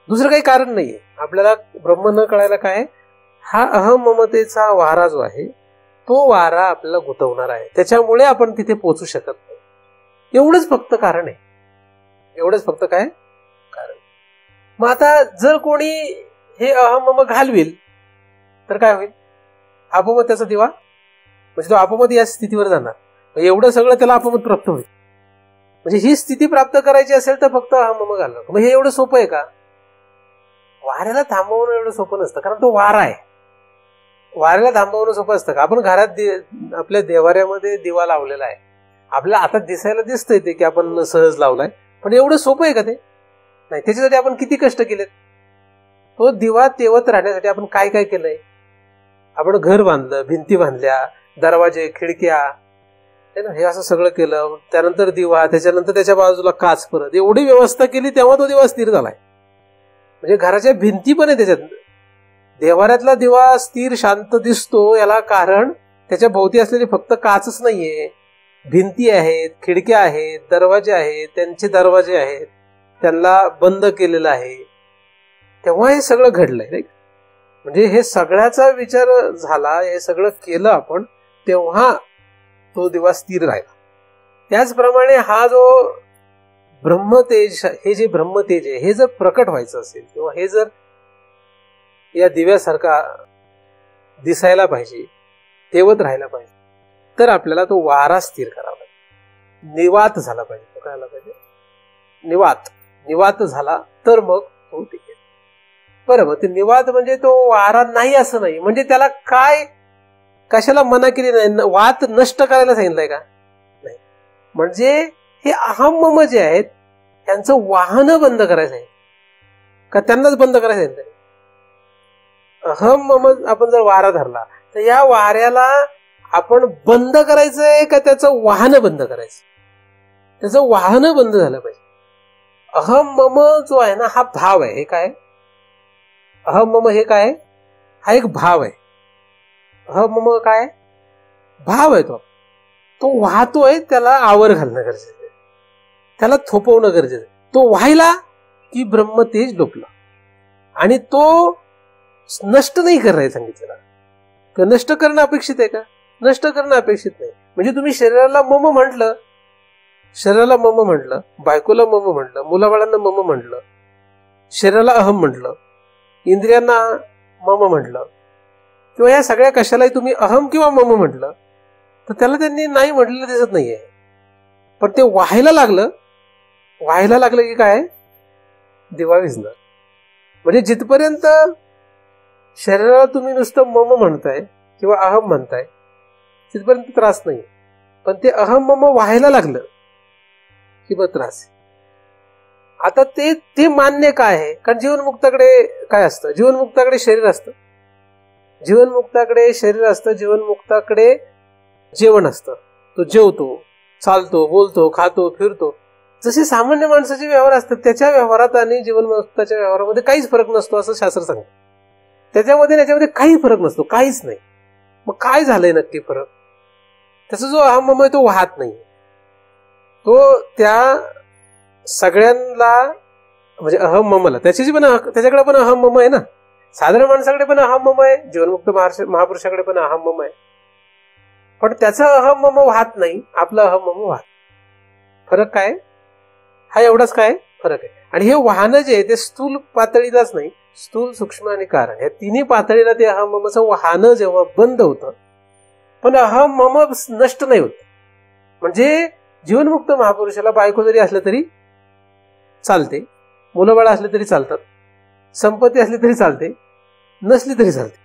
दुसरं काही कारण नाहीये. आपल्याला ब्रह्म न कळायला काय, हा अहम ममतेचा वारा जो आहे तो वारा आपल्याला गुंतवणार आहे. त्याच्यामुळे आपण तिथे पोहोचू शकत नाही. एवढंच फक्त कारण आहे. एवढंच फक्त काय कारण. मग आता जर कोणी हे अहम मम घालविल तर काय होईल, आपोआप त्याचा दिवा म्हणजे तो आपोआप या स्थितीवर जाणार. एवढं सगळं त्याला आपोआप प्राप्त होईल. म्हणजे ही स्थिती प्राप्त करायची असेल तर फक्त अहम मम घालणं. मग हे एवढं सोपं आहे का. वाऱ्याला थांबवणं एवढं सोपं नसतं, कारण तो वारा आहे. वाऱ्याला थांबवणं सोपं असतं का. आपण घरात आपल्या देवाऱ्यामध्ये दिवा लावलेला आहे. आपल्याला आता दिसायला दिसतंय ते की आपण सहज लावलाय, पण एवढं सोपं आहे का ते नाही. त्याच्यासाठी आपण किती कष्ट केलेत. तो दिवा तेवत राहण्यासाठी आपण काय काय केलंय. आपण घर बांधलं, भिंती बांधल्या, दरवाजे, खिडक्या, हे असं सगळं केलं. त्यानंतर दिवा, त्याच्यानंतर त्याच्या बाजूला काच, परत एवढी व्यवस्था केली तेव्हा तो दिवा स्थिर झालाय. म्हणजे घराच्या भिंती पण आहे त्याच्यात. देवाऱ्यातला दिवा स्थिर शांत दिसतो याला कारण त्याच्या भोवती असलेली फक्त काचच नाहीये, भिंती आहेत, खिडक्या आहेत, दरवाजे आहेत, त्यांचे दरवाजे आहेत, त्यांना बंद केलेलं आहे. तेव्हा हे सगळं घडलंय. राईट. म्हणजे हे सगळ्याचा विचार झाला, हे सगळं केलं आपण, तेव्हा तो दिवा स्थिर राहिला. त्याचप्रमाणे हा जो ब्रह्मतेज, हे जे ब्रह्मतेज आहे हे जर प्रकट व्हायचं असेल किंवा हे जर या दिव्यासारखा दिसायला पाहिजे, तेवत राहायला पाहिजे, तर आपल्याला तो वारा स्थिर करावा लागेल. निवात झाला पाहिजे. तो काय झाला पाहिजे, निवात झाला तर मग तो टिकेल. बरोबर. ते निवात म्हणजे तो वारा नाही असं नाही. म्हणजे त्याला काय कशाला मना केली नाही, वात नष्ट करायला सांगितलंय का नाही. म्हणजे हे अहम मम जे आहेत त्यांचं वाहन बंद करायचं आहे का, त्यांनाच बंद करायचं आहे. अहम मम आपण जर वारा धरला तर या वाऱ्याला आपण बंद करायचंय का त्याचं वाहन बंद करायचं. त्याचं वाहन बंद झालं पाहिजे. अहम मम जो आहे ना, हा भाव आहे. हे काय अहम मम, हे काय, हा एक भाव आहे. अहम मम काय भाव आहे, तो वाहतोय, त्याला आवर घालणं गरजेचं आहे, त्याला थोपवणं गरजेचं आहे. तो व्हायला की ब्रह्मतेज लोपलं, आणि तो नष्ट नाही करायला सांगितलेला. नष्ट करणं अपेक्षित आहे का? नष्ट करणं अपेक्षित नाही. म्हणजे तुम्ही शरीराला मम म्हटलं, शरीराला मम म्हटलं, बायकोला मम म्हटलं, मुलाबाळांना मम म्हटलं, शरीराला अहम म्हटलं, इंद्रियांना मम म्हटलं, किंवा या सगळ्या कशालाही तुम्ही अहम किंवा मम म्हटलं, तर त्याला त्यांनी नाही म्हटलेलं दिसत नाहीये. पण ते व्हायला लागलं की काय, दिवा विझणार. म्हणजे जिथपर्यंत शरीराला तुम्ही नुसतं मम म्हणताय किंवा अहम म्हणताय तिथपर्यंत त्रास नाही. पण ते अहम मम व्हायला लागलं की मग त्रास. आता ते मान्य काय आहे? कारण जीवनमुक्ताकडे काय असतं? जीवनमुक्ताकडे शरीर असतं, जीवनमुक्ताकडे शरीर असतं, जीवनमुक्ताकडे जेवण असतं. तो जेवतो, चालतो, बोलतो, खातो, फिरतो. जसे सामान्य माणसाचे व्यवहार असतात, त्याच्या व्यवहारात आणि जीवनमुक्ताच्या व्यवहारामध्ये काहीच फरक नसतो असं शास्त्र सांगतं. त्याच्यामध्ये काही फरक नसतो, काहीच नाही. मग काय झालंय नक्की फरक? त्याचा जो अहम मम आहे तो वाहत नाही. तो त्या सगळ्यांना, म्हणजे अहम ममला त्याच्याकडे पण अहम मम आहे ना. साधारण माणसाकडे पण अहम मम आहे, जीवनमुक्त महापुरुषाकडे पण अहम मम आहे. पण त्याचा अहम मम वाहत नाही, आपलं अहम मम वाहत. फरक काय? हा एवढाच काय फरक आहे. आणि हे वाहन जे आहे ते स्थूल पातळीलाच नाही, स्थूल, सूक्ष्म आणि कारण या तिन्ही पातळीला ते अहम ममचं वाहन जेव्हा बंद होतं, पण अहम मम नष्ट नाही होत. म्हणजे जीवनमुक्त महापुरुषाला बायको जरी असलं तरी चालते, मुलं बाळ असले तरी चालतात, संपत्ती असली तरी चालते, नसली तरी चालते,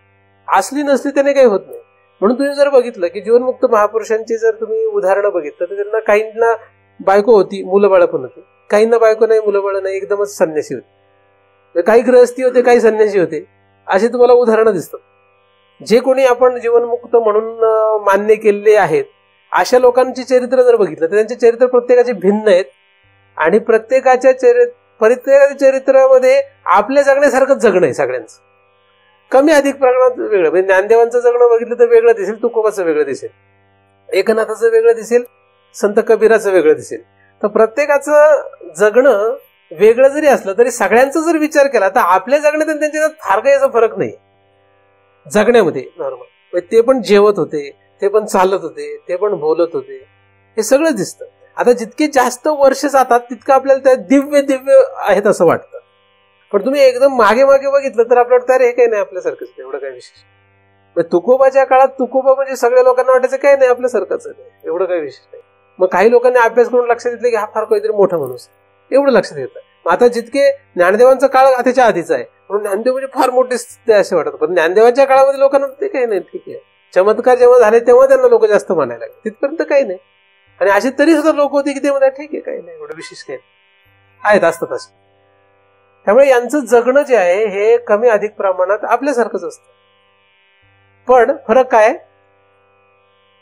असली नसली त्याने काही होत नाही. म्हणून तुम्ही जर बघितलं की जीवनमुक्त महापुरुषांची जर तुम्ही उदाहरणं बघितलं तर त्यांना काहींना बायको होती, मुलं बाळ पण होती, काहींना बायको नाही, मुलं बाळ नाही, एकदमच संन्यासी होते, काही गृहस्थी होते, काही संन्यासी होते. अशी तुम्हाला उदाहरणं दिसतात. जे कोणी आपण जीवनमुक्त म्हणून मान्य केलेले आहेत अशा लोकांची चरित्र जर बघितलं तर त्यांचे चरित्र प्रत्येकाचे भिन्न आहेत. आणि प्रत्येकाच्या चरित्रामध्ये आपल्या जगण्यासारखंच जगणं आहे सगळ्यांचं, कमी अधिक प्रमाणात वेगळं. म्हणजे ज्ञानदेवांचं जगणं बघितलं तर वेगळं दिसेल, तुकोबाचं वेगळं दिसेल, एकनाथाचं वेगळं दिसेल, संत कबीराचं वेगळं दिसेल. तर प्रत्येकाचं जगणं वेगळं जरी असलं तरी सगळ्यांचा जर विचार केला तर आपल्या जगण्यात आणि त्यांच्यात फार काही याचा फरक नाही जगण्यामध्ये. नॉर्मल ते पण जेवत होते, ते पण चालत होते, ते पण बोलत होते, हे सगळं दिसतं. आता जितके जास्त वर्ष जातात तितकं आपल्याला त्या दिव्य आहेत असं वाटतं. पण तुम्ही एकदम मागे बघितलं तर आपल्याला वाटतं अरे हे काही नाही, आपल्यासारखंच एवढं काही विशेष. तुकोबाच्या काळात तुकोबा म्हणजे सगळ्या लोकांना वाटायचं काही नाही, आपल्यासारखंच आहे, एवढं काही विशेष नाही. मग काही लोकांनी अभ्यास करून लक्षात घेतलं की हा फार काहीतरी मोठा माणूस, एवढं लक्षात येतं. आता जितके ज्ञानदेवांचा काळ त्याच्या आधीचा आहे म्हणून ज्ञानदेव म्हणजे फार मोठे असे वाटत. पण ज्ञानदेवांच्या काळामध्ये लोकांना ते काही नाही, ठीक आहे, चमत्कार जेव्हा झाले तेव्हा त्यांना लोक जास्त मानायला लागले, तिथपर्यंत काही नाही. आणि असे तरी सुद्धा लोक होते की ते म्हणतात ठीक आहे, काही नाही, एवढं विशेष काही आहेत, असतात असे. त्यामुळे यांचं जगणं जे आहे हे कमी अधिक प्रमाणात आपल्यासारखंच असतं. पण फरक काय?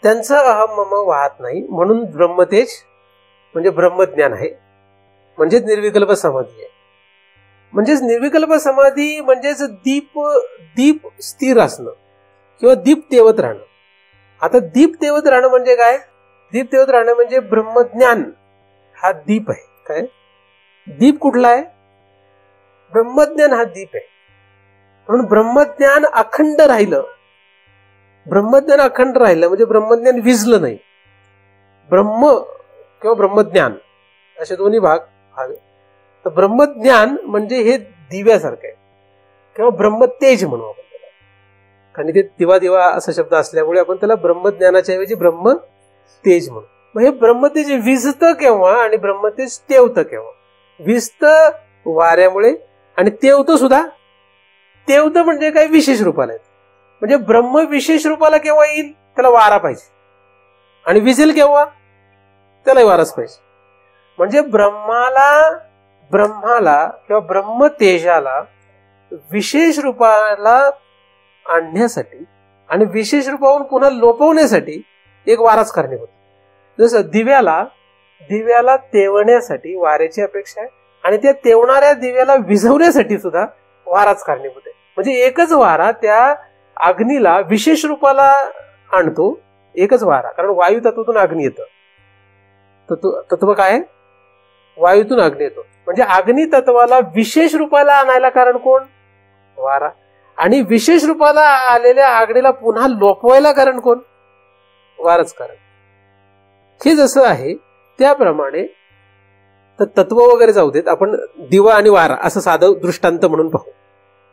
त्यांचं अहम मम वाहत नाही, म्हणून ब्रह्मतेज म्हणजे ब्रह्मज्ञान आहे, म्हणजेच निर्विकल्प समाधी आहे. म्हणजेच निर्विकल्प समाधी म्हणजेच दीप स्थिर असणं किंवा दीप तेवत राहणं. आता दीप तेवत राहणं म्हणजे काय? दीप तेवत राहणं म्हणजे ब्रह्मज्ञान हा दीप आहे. काय दीप कुठला आहे? ब्रह्मज्ञान हा दीप आहे. म्हणून ब्रह्मज्ञान अखंड राहिलं, ब्रह्मज्ञान अखंड राहिलं म्हणजे ब्रह्मज्ञान विझलं नाही. ब्रह्म किंवा ब्रह्मज्ञान असे दोन्ही भाग हवे. तर ब्रह्मज्ञान म्हणजे हे दिव्यासारखं आहे किंवा ब्रह्मतेज म्हणू आपण त्याला, कारण ते दिवा असा शब्द असल्यामुळे आपण त्याला ब्रह्मज्ञानाच्या ऐवजी ब्रह्मतेज म्हणू. मग हे ब्रह्मतेज विझतं केव्हा आणि ब्रह्मतेज तेवतं केव्हा? विझतं वाऱ्यामुळे आणि तेवतं सुद्धा. तेवतं म्हणजे काही विशेष रूपाला आहे. म्हणजे ब्रह्म विशेष रूपाला केव्हा येईल? त्याला वारा पाहिजे. आणि विझेल केव्हा? त्यालाही वाराच पाहिजे. म्हणजे ब्रह्माला किंवा ब्रह्मतेजाला विशेष रूपाला आणण्यासाठी आणि विशेष रूपावरून पुन्हा लोपवण्यासाठी एक वाराच कारणीभूत. जसं दिव्याला दिव्याला तेवण्यासाठी वाऱ्याची अपेक्षा आहे आणि त्या तेवणाऱ्या दिव्याला विझवण्यासाठी सुद्धा वाराच कारणीभूत आहे. म्हणजे एकच वारा त्या अग्नीला विशेष रूपाला आणतो, एकच वारा. कारण वायू तत्वातून अग्नी येतं. तत्व काय? वायूतून अग्नी येतो. म्हणजे अग्नी तत्वाला विशेष रूपाला आणायला कारण कोण? वारा. आणि विशेष रूपाला आलेल्या अग्नीला पुन्हा लोपवायला कारण कोण? वारच कारण. हे जसं आहे त्याप्रमाणे तत्व वगैरे जाऊ देत, आपण दिवा आणि वारा असं साधं दृष्टांत म्हणून पाहू.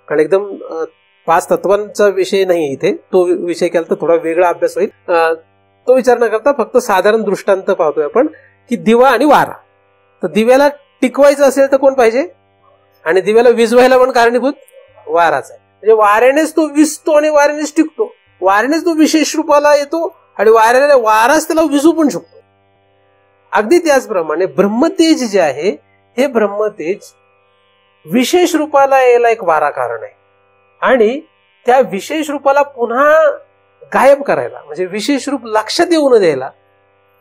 कारण एकदम 5 तत्वांचा विषय नाही इथे, तो विषय केला तर थोडा वेगळा अभ्यास होईल. तो विचार न करता फक्त साधारण दृष्टांत पाहतोय आपण की दिवा आणि वारा. तर दिव्याला टिकवायचं असेल तर कोण पाहिजे? आणि दिव्याला विझवायला पण कारणीभूत वाराच आहे. म्हणजे वाऱ्यानेच तो विझतो आणि वाऱ्यानेच टिकतो, वाऱ्यानेच तो विशेष रूपाला येतो आणि वाराच त्याला विझू पण शकतो. अगदी त्याचप्रमाणे ब्रह्मतेज जे आहे, हे ब्रह्मतेज विशेष रूपाला यायला एक वारा कारण आहे आणि त्या विशेष रूपाला पुन्हा गायब करायला, म्हणजे विशेष रूप लक्षात येऊ न द्यायला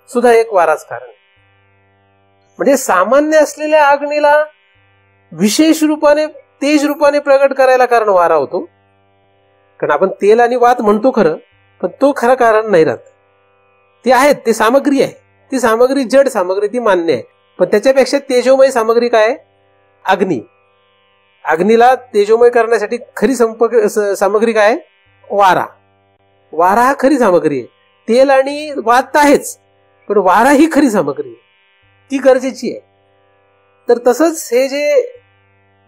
सुद्धा एक वाराच कारण आहे. म्हणजे सामान्य असलेल्या अग्नीला विशेष रूपाने, तेज रूपाने प्रगट करायला कारण वारा होतो. कारण आपण तेल आणि वात म्हणतो खरं, पण तो खरं कारण नाही राहत. ते आहेत, ते सामग्री आहे, ती सामग्री जड सामग्री, ती मान्य आहे. पण त्याच्यापेक्षा तेजोमय सामग्री काय आहे? अग्नी. अग्नीला तेजोमय करण्यासाठी खरी सामग्री काय आहे? वारा. वारा हा खरी सामग्री आहे. तेल आणि वात आहेच, पण वारा ही खरी सामग्री आहे, ती गरजेची आहे. तर तसंच हे जे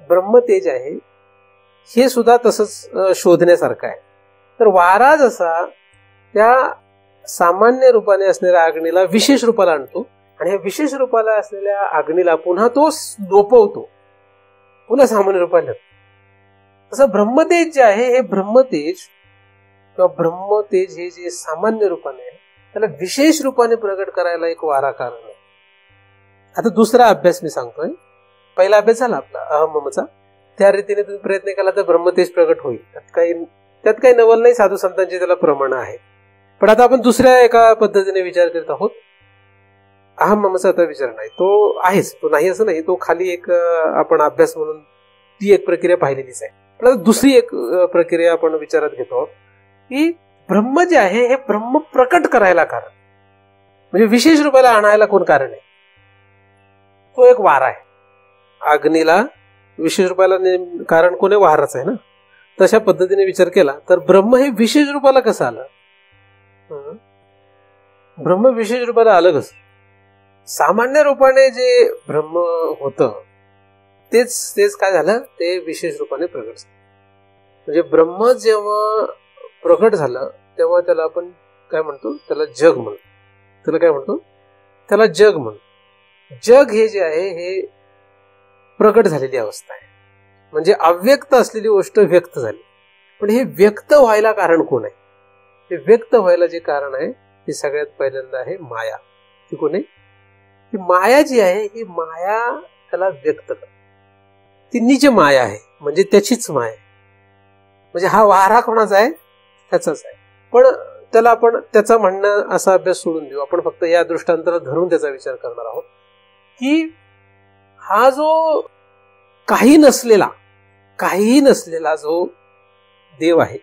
ब्रह्मतेज आहे हे सुद्धा तसंच शोधण्यासारखं आहे. तर वारा जसा त्या सामान्य रूपाने असलेल्या अग्नीला विशेष रूपाला आणतो आणि या विशेष रूपाला असलेल्या अग्नीला पुन्हा तो लोपवतो, पुन्हा सामान्य रूपाने. तसं ब्रह्मतेज जे आहे, हे ब्रह्मतेज किंवा ब्रह्मतेज हे जे सामान्य रूपाने आहे त्याला विशेष रूपाने प्रगट करायला एक वारा कारण आहे. आता दुसरा अभ्यास मी सांगतोय. पहिला अभ्यास झाला आपला अहममचा, त्या रीतीने तुम्ही प्रयत्न केला तर ब्रह्मतेज प्रगट होईल. त्यात काही नवल नाही, साधू संतांची त्याला प्रमाण आहे. पण आता आपण दुसऱ्या एका पद्धतीने विचार करत आहोत. अहममचा आता विचार नाही, तो आहेच, तो नाही असं नाही, तो खाली एक आपण अभ्यास म्हणून ती एक प्रक्रिया पाहिलेलीच आहे. पण आता दुसरी एक प्रक्रिया आपण विचारात घेतो की ब्रह्म जे आहे हे ब्रह्म प्रकट करायला कारण, म्हणजे विशेष रूपाला आणायला कोण कारण आहे? तो एक वारा आहे. अग्नीला विशेष रूपाला कारण कोण आहे? वाराच आहे ना. तशा पद्धतीने विचार केला तर ब्रह्म हे विशेष रूपाला कसं आलं? ब्रह्म विशेष रूपाला आलं कसं? सामान्य रूपाने जे ब्रह्म होतं तेच काय झालं? ते विशेष रूपाने प्रगट झालं. म्हणजे ब्रह्म जेव्हा प्रगट झालं तेव्हा त्याला आपण काय म्हणतो? त्याला जग म्हणतो. त्याला काय म्हणतो? त्याला जग म्हणतो. जग हे जे आहे हे प्रगट झालेली अवस्था आहे, म्हणजे अव्यक्त असलेली गोष्ट व्यक्त झाली. पण हे व्यक्त व्हायला कारण कोण आहे? हे व्यक्त व्हायला जे कारण आहे ते सगळ्यात पहिल्यांदा आहे माया. ती कोण आहे? ती माया जी आहे, ही माया त्याला व्यक्त करते. ती निज माया आहे, म्हणजे त्याचीच माया आहे. म्हणजे हा वारा कोणाचा आहे? त्याचाच आहे. पण त्याला आपण त्याचा म्हणणं असा अभ्यास सोडून देऊ. आपण फक्त या दृष्टांताला धरून त्याचा विचार करणार आहोत की हा जो काहीही नसलेला जो देव आहे,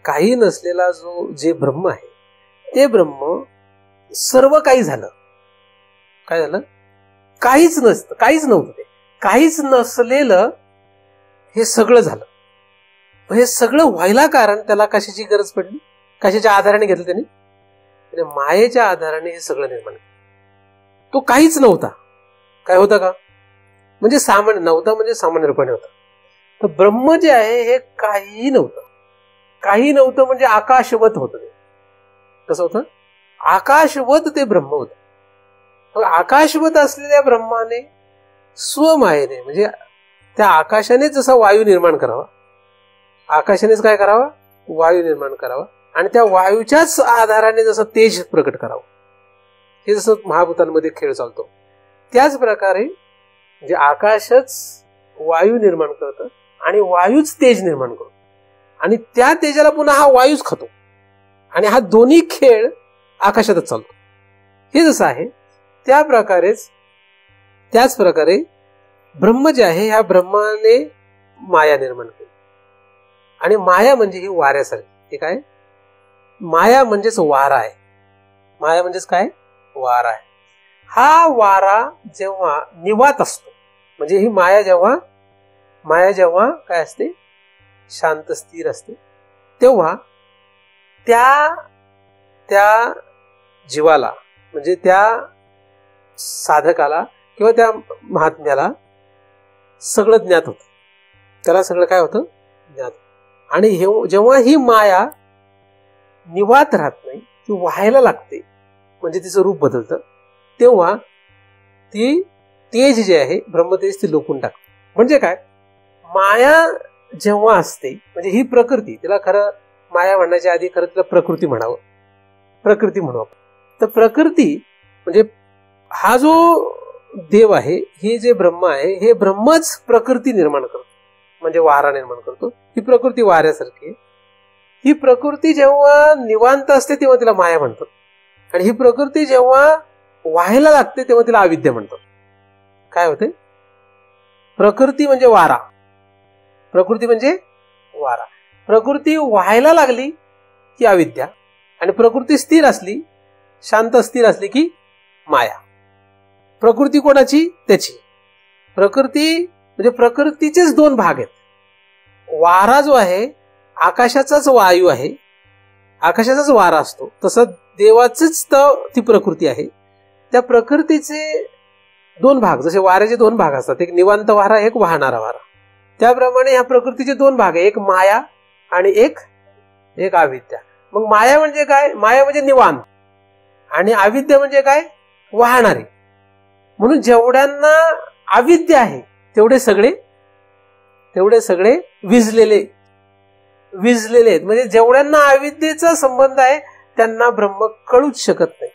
काही नसलेला जो जे ब्रह्म आहे, ते ब्रह्म सर्व काही झालं. काय झालं? काहीच नसतं, काहीच नव्हतं. ते काहीच नसलेलं हे सगळं झालं. हे सगळं व्हायला कारण त्याला कशाची गरज पडली? कशाच्या आधाराने घेतलं त्याने? मायेच्या आधाराने हे सगळं निर्माण केलं. तो काहीच नव्हता. काय होता का? म्हणजे सामान्य नव्हता, म्हणजे सामान्य रूपाने होता. तर ब्रह्म जे आहे हे काही नव्हतं. काही नव्हतं म्हणजे आकाशवत होतं. ते कसं होतं? आकाशवत ते ब्रह्म होतं. आकाशवत असलेल्या ब्रह्माने स्वमायेने, म्हणजे त्या आकाशाने जसा वायू निर्माण करावा, आकाशानेच काय करावा? वायू निर्माण करावा. आणि त्या वायूच्याच आधाराने जसं तेज प्रकट करावं. हे जसं महाभूतांमध्ये खेळ चालतो त्याच प्रकारे म्हणजे आकाशच वायू निर्माण करतं आणि वायूच तेज निर्माण करतो आणि त्या तेजाला पुन्हा हा वायूच खातो आणि हा दोन्ही खेळ आकाशातच चालतो. हे जसं आहे त्याच प्रकारे ब्रह्म जे आहे ह्या ब्रह्माने माया निर्माण केली. आणि माया म्हणजे ही वाऱ्यासारखी. हे काय? माया म्हणजेच वारा आहे. माया म्हणजेच काय? वारा आहे. हा वारा जेव्हा निवात असतो, म्हणजे ही माया जेव्हा काय असते? शांत स्थिर असते, तेव्हा त्या जीवाला म्हणजे त्या साधकाला किंवा त्या महात्म्याला सगळं ज्ञात होतं. त्याला सगळं काय होतं? ज्ञात. आणि जेव्हा ही माया निवात राहत नाही, ती व्हायला लागते, म्हणजे तिचं रूप बदलतं, तेव्हा ती तेज जे आहे ब्रह्मतेज ती लोकून टाकते. म्हणजे काय? माया जेव्हा असते, म्हणजे ही प्रकृती, तिला खरं माया म्हणण्याच्या आधी खरं तिला प्रकृती म्हणावं, प्रकृती म्हणू आपण. तर प्रकृती म्हणजे हा जो देव आहे, हे जे ब्रह्म आहे, हे ब्रह्मच प्रकृती निर्माण करतो, म्हणजे वारा निर्माण करतो. ही प्रकृती वाऱ्यासारखी आहे. ही प्रकृती जेव्हा निवांत असते तेव्हा तिला माया म्हणतात, आणि ही प्रकृती जेव्हा व्हायला लागते तेव्हा तिला अविद्या म्हणतात. काय होते? प्रकृती म्हणजे वारा. प्रकृती म्हणजे वारा. प्रकृती व्हायला लागली की अविद्या, आणि प्रकृती स्थिर असली, शांत स्थिर असली की माया. प्रकृती कोणाची? त्याची. प्रकृती म्हणजे प्रकृतीचेच दोन भाग आहेत. वारा जो आहे आकाशाचाच वायू आहे, आकाशाचाच वारा असतो, तसं देवाचीच ती प्रकृती आहे. त्या प्रकृतीचे दोन भाग, जसे वाऱ्याचे दोन भाग असतात, एक निवांत वारा, एक वाहणारा वारा, त्याप्रमाणे ह्या प्रकृतीचे दोन भाग आहे, एक माया आणि एक अविद्या. मग माया म्हणजे काय? माया म्हणजे निवांत, आणि अविद्या म्हणजे काय? वाहणारी. म्हणून जेवढ्यांना अविद्या आहे तेवढे सगळे विझलेले आहेत. म्हणजे जेवढ्यांना अविद्येचा संबंध आहे त्यांना ब्रह्म कळूच शकत नाही.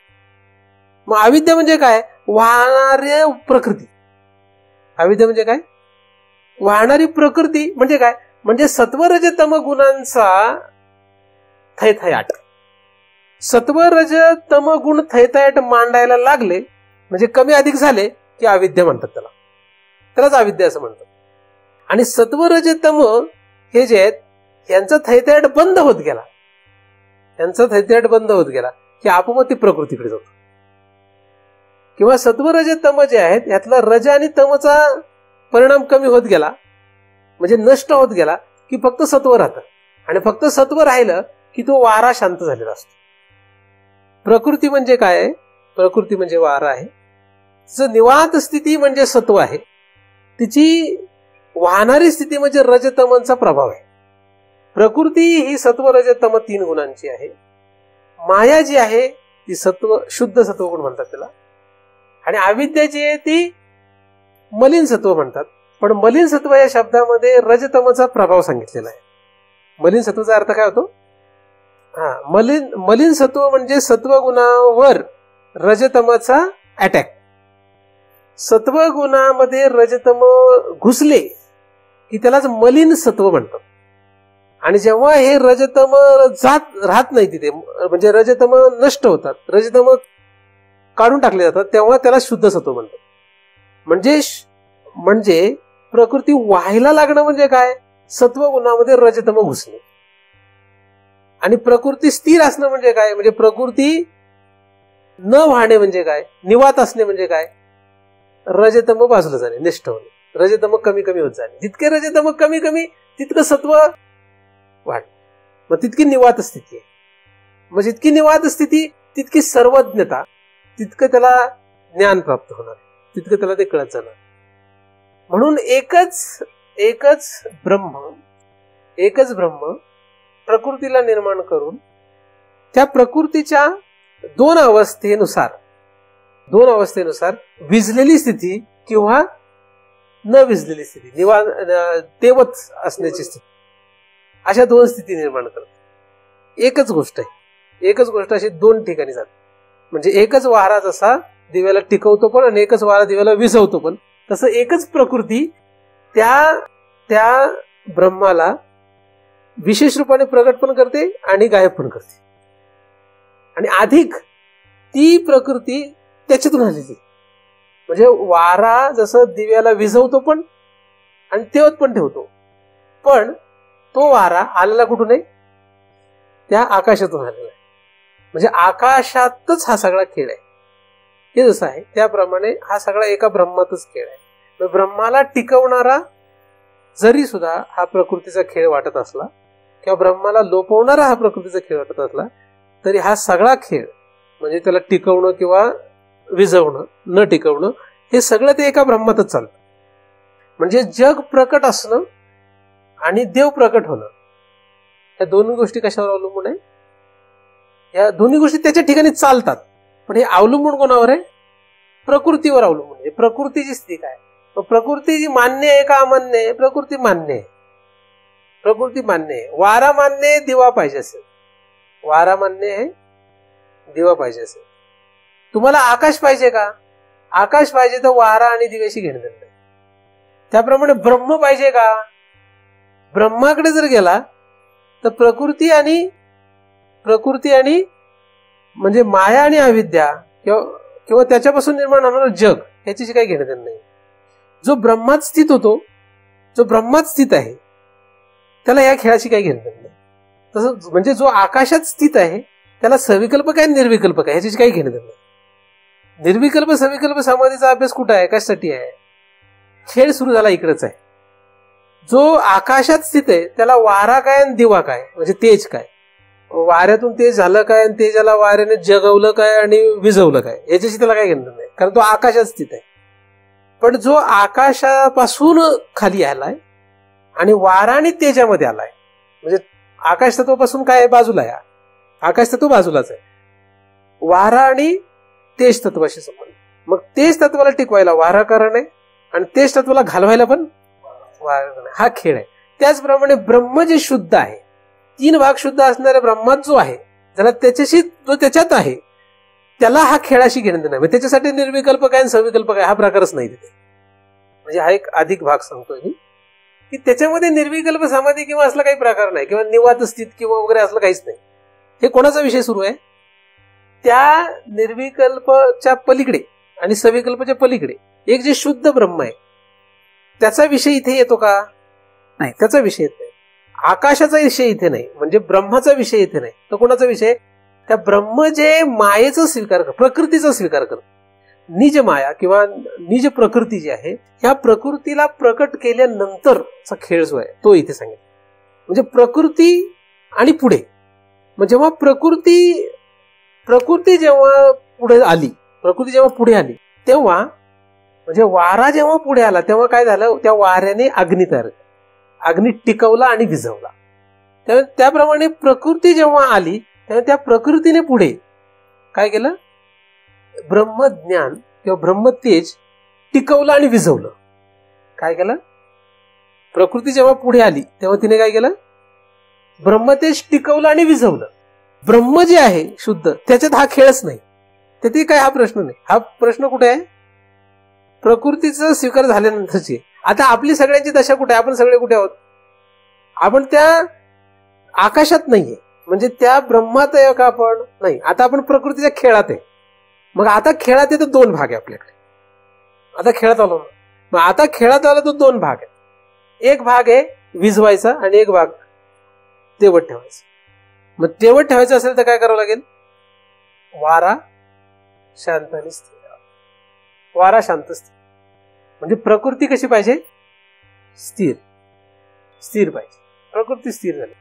मग अविद्या म्हणजे काय? वाहणारी प्रकृती. अविद्या म्हणजे काय? वाहणारी प्रकृती. म्हणजे काय? म्हणजे सत्वरज तम गुणांचा थैथयाट. सत्वरज तम गुण थैथयाट मांडायला लागले म्हणजे कमी अधिक झाले की अविद्या म्हणतात, त्यालाच अविद्या असं म्हणतात. आणि सत्वरज तम हे जे आहेत यांचा थैथयाट बंद होत गेला, की आपोआप ती प्रकृतीकडे जातो. किंवा सत्वरज तम जे आहेत यातला रज आणि तमचा परिणाम कमी होत गेला, म्हणजे नष्ट होत गेला, की फक्त सत्व राहतं. आणि फक्त सत्व राहिलं की तो वारा शांत झालेला असतो. प्रकृती म्हणजे काय आहे? प्रकृती म्हणजे वारा आहे. तिचं निवांत स्थिती म्हणजे सत्व आहे, तिची वाहणारी स्थिती म्हणजे रजतमांचा प्रभाव आहे. प्रकृती ही सत्व रजतम तीन गुणांची आहे. माया जी आहे ती सत्व, शुद्ध सत्वगुण म्हणतात त्याला. आणि अविद्या जी आहे ती मलिन सत्व म्हणतात. पण मलिन सत्व या शब्दामध्ये रजतमचा प्रभाव सांगितलेला आहे. मलिन सत्वचा अर्थ काय होतो? मलिन सत्व म्हणजे सत्वगुणावर रजतमाचा अटॅक. सत्वगुणामध्ये रजतम घुसले की त्यालाच मलिन सत्व म्हणतात. आणि जेव्हा हे रजतम राहत नाही तिथे, म्हणजे रजतम नष्ट होतात, रजतम काढून टाकले जातात, तेव्हा त्याला शुद्ध सत्व म्हणतात. म्हणजे प्रकृती व्हायला लागणं म्हणजे काय? सत्वगुणामध्ये रजतम घुसणे. आणि प्रकृती स्थिर असणं म्हणजे काय? म्हणजे प्रकृती न वाहणे म्हणजे काय? निवात असणे म्हणजे काय? रजतम बाजूला जाणे, निष्ठ होणे. रजतम कमी कमी होत जाणे. जितके रजतम कमी कमी तितकं सत्व वाढ, मग तितकी निवात स्थिती आहे. मग जितकी निवात स्थिती तितकी सर्वज्ञता, तितकं त्याला ज्ञान प्राप्त होणार, तितकं त्याला ते कळत जाणार. म्हणून एकच ब्रह्म प्रकृतीला निर्माण करून त्या प्रकृतीच्या दोन अवस्थेनुसार विझलेली स्थिती किंवा न विझलेली स्थिती, तेवत असण्याची स्थिती, अशा दोन स्थिती निर्माण करतात. एकच गोष्ट अशी दोन ठिकाणी जाते. म्हणजे एकच वारा जसा दिव्याला टिकवतो पण आणि एकच वारा दिव्याला विझवतो पण, तसं एकच प्रकृती त्या ब्रह्माला विशेष रूपाने प्रगट पण करते आणि गायब पण करते. आणि अधिक ती प्रकृती त्याच्यातून आलेली. म्हणजे वारा जसं दिव्याला विझवतो पण आणि तेवत पण ठेवतो, पण तो वारा आलेला कुठून आहे? त्या आकाशातून आलेला आहे. म्हणजे आकाशातच हा सगळा खेळ आहे. हे जसं आहे त्याप्रमाणे हा सगळा एका ब्रह्मातच खेळ आहे. ब्रह्माला टिकवणारा जरी सुद्धा हा प्रकृतीचा खेळ वाटत असला किंवा ब्रह्माला लोपवणारा हा प्रकृतीचा खेळ वाटत असला, तरी हा सगळा खेळ म्हणजे त्याला टिकवणं किंवा विझवणं, न टिकवणं, हे सगळं ते एका ब्रह्मातच चालतं. म्हणजे जग प्रकट असणं आणि देव प्रकट होणं, या दोन्ही गोष्टी कशावर अवलंबून आहे? या दोन्ही गोष्टी त्याच्या ठिकाणी चालतात, पण हे अवलंबून कोणावर आहे? प्रकृतीवर अवलंबून आहे. प्रकृतीची स्थिती काय? प्रकृती जी मान्य आहे का अमान्य आहे? प्रकृती मान्य आहे. प्रकृती मान्य आहे. वारा मान्य आहे, दिवा पाहिजे असेल. वारा मान्य आहे, दिवा पाहिजे असेल. तुम्हाला आकाश पाहिजे का? आकाश पाहिजे तर वारा आणि दिव्याशी घेणं नाही. त्याप्रमाणे ब्रह्म पाहिजे का? ब्रह्माकडे जर गेला तर प्रकृती आणि म्हणजे माया आणि अविद्या किंवा त्याच्यापासून निर्माण होणारं जग, याच्याशी काही घेणं देणं नाही. जो ब्रह्मात स्थित होतो, जो ब्रह्मात स्थित आहे, त्याला या खेळाशी काही घेणं देणं नाही. तसं म्हणजे जो आकाशात स्थित आहे त्याला सविकल्पक आहे, निर्विकल्पक आहे, ह्याच्याशी काही घेणं देणं नाही. निर्विकल्प सविकल्प समाधीचा अभ्यास कुठं आहे? कशासाठी आहे? खेळ सुरू झाला इकडेच आहे. जो आकाशात स्थित आहे त्याला वारा काय आणि दिवा काय, म्हणजे तेज काय, वाऱ्यातून तेज झालं काय आणि तेजाला वाऱ्याने जगवलं काय आणि विझवलं काय, याच्याशी त्याला काही घेणं नाही, कारण तो आकाशात स्थित आहे. पण जो आकाशापासून खाली आलाय आणि वारा आणि तेजामध्ये आलाय, म्हणजे आकाश तत्वापासून काय बाजूला आहे, आकाश तत्व बाजूलाच आहे, वारा आणि तेज तत्वाशी संबंध. मग तेज तत्वाला टिकवायला वारा कारण आहे आणि तेज तत्वाला घालवायला पण वारा. हा खेळ आहे. त्याचप्रमाणे ब्रह्म जे शुद्ध आहे, 3 भाग शुद्ध असणाऱ्या ब्रह्मात जो आहे, ज्याला त्याच्याशी जो त्याच्यात आहे, त्याला हा खेळाशी घेणं नाही. त्याच्यासाठी निर्विकल्प काय सविकल्प काय हा प्रकारच नाही तिथे. म्हणजे हा एक अधिक भाग सांगतोय मी, की त्याच्यामध्ये निर्विकल्प समाधी किंवा असला काही प्रकार नाही, किंवा निवात स्थित किंवा वगैरे असलं काहीच नाही. हे कोणाचा विषय सुरू आहे? त्या निर्विकल्पच्या पलीकडे आणि सविकल्पच्या पलीकडे एक जे शुद्ध ब्रह्म आहे त्याचा विषय इथे येतो का? नाही, त्याचा विषय येत नाही. आकाशाचा विषय इथे नाही, म्हणजे ब्रह्माचा विषय इथे नाही. तर कोणाचा विषय? त्या ब्रह्म जे मायेचा स्वीकार करत, प्रकृतीचा स्वीकार करत, निज माया किंवा निज प्रकृती जी आहे, ह्या प्रकृतीला प्रकट केल्यानंतरचा खेळ जो आहे तो इथे सांगितला. म्हणजे प्रकृती आणि पुढे, म्हणजे जेव्हा प्रकृती जेव्हा पुढे आली, तेव्हा म्हणजे वारा जेव्हा पुढे आला तेव्हा काय झालं? त्या वाऱ्याने अग्नी तयार केला, अग्नी टिकवला आणि विझवला. त्याप्रमाणे प्रकृती जेव्हा आली तेव्हा त्या प्रकृतीने पुढे काय केलं? ब्रह्मज्ञान किंवा ब्रह्मतेज टिकवलं आणि विझवलं. काय केलं? प्रकृती जेव्हा पुढे आली तेव्हा तिने काय केलं? ब्रह्मतेज टिकवलं आणि विझवलं. ब्रह्म जे आहे शुद्ध, त्याच्यात हा खेळच नाही. ते काय हा प्रश्न नाही. हा प्रश्न कुठे आहे? प्रकृतीचा स्वीकार झाल्यानंतरची. आता आपली सगळ्यांची दशा कुठे आहे? आपण सगळे कुठे आहोत? आपण त्या आकाशात नाहीये, म्हणजे त्या ब्रह्मात आहे का आपण? नाही. आता आपण प्रकृतीच्या खेळात आहे. मग आता खेळात आहे तर 2 भाग आहे आपल्याकडे. आता खेळात आलो, मग आता खेळात आलो तर 2 भाग आहे. एक भाग आहे विझवायचा आणि एक भाग तेवत ठेवायचा. मग तेवत ठेवायचं असेल तर काय करावं लागेल? वारा शांत आणि स्थिर. वारा शांत स्थिर. म्हणजे प्रकृती कशी पाहिजे? स्थिर पाहिजे. प्रकृती स्थिर झाली.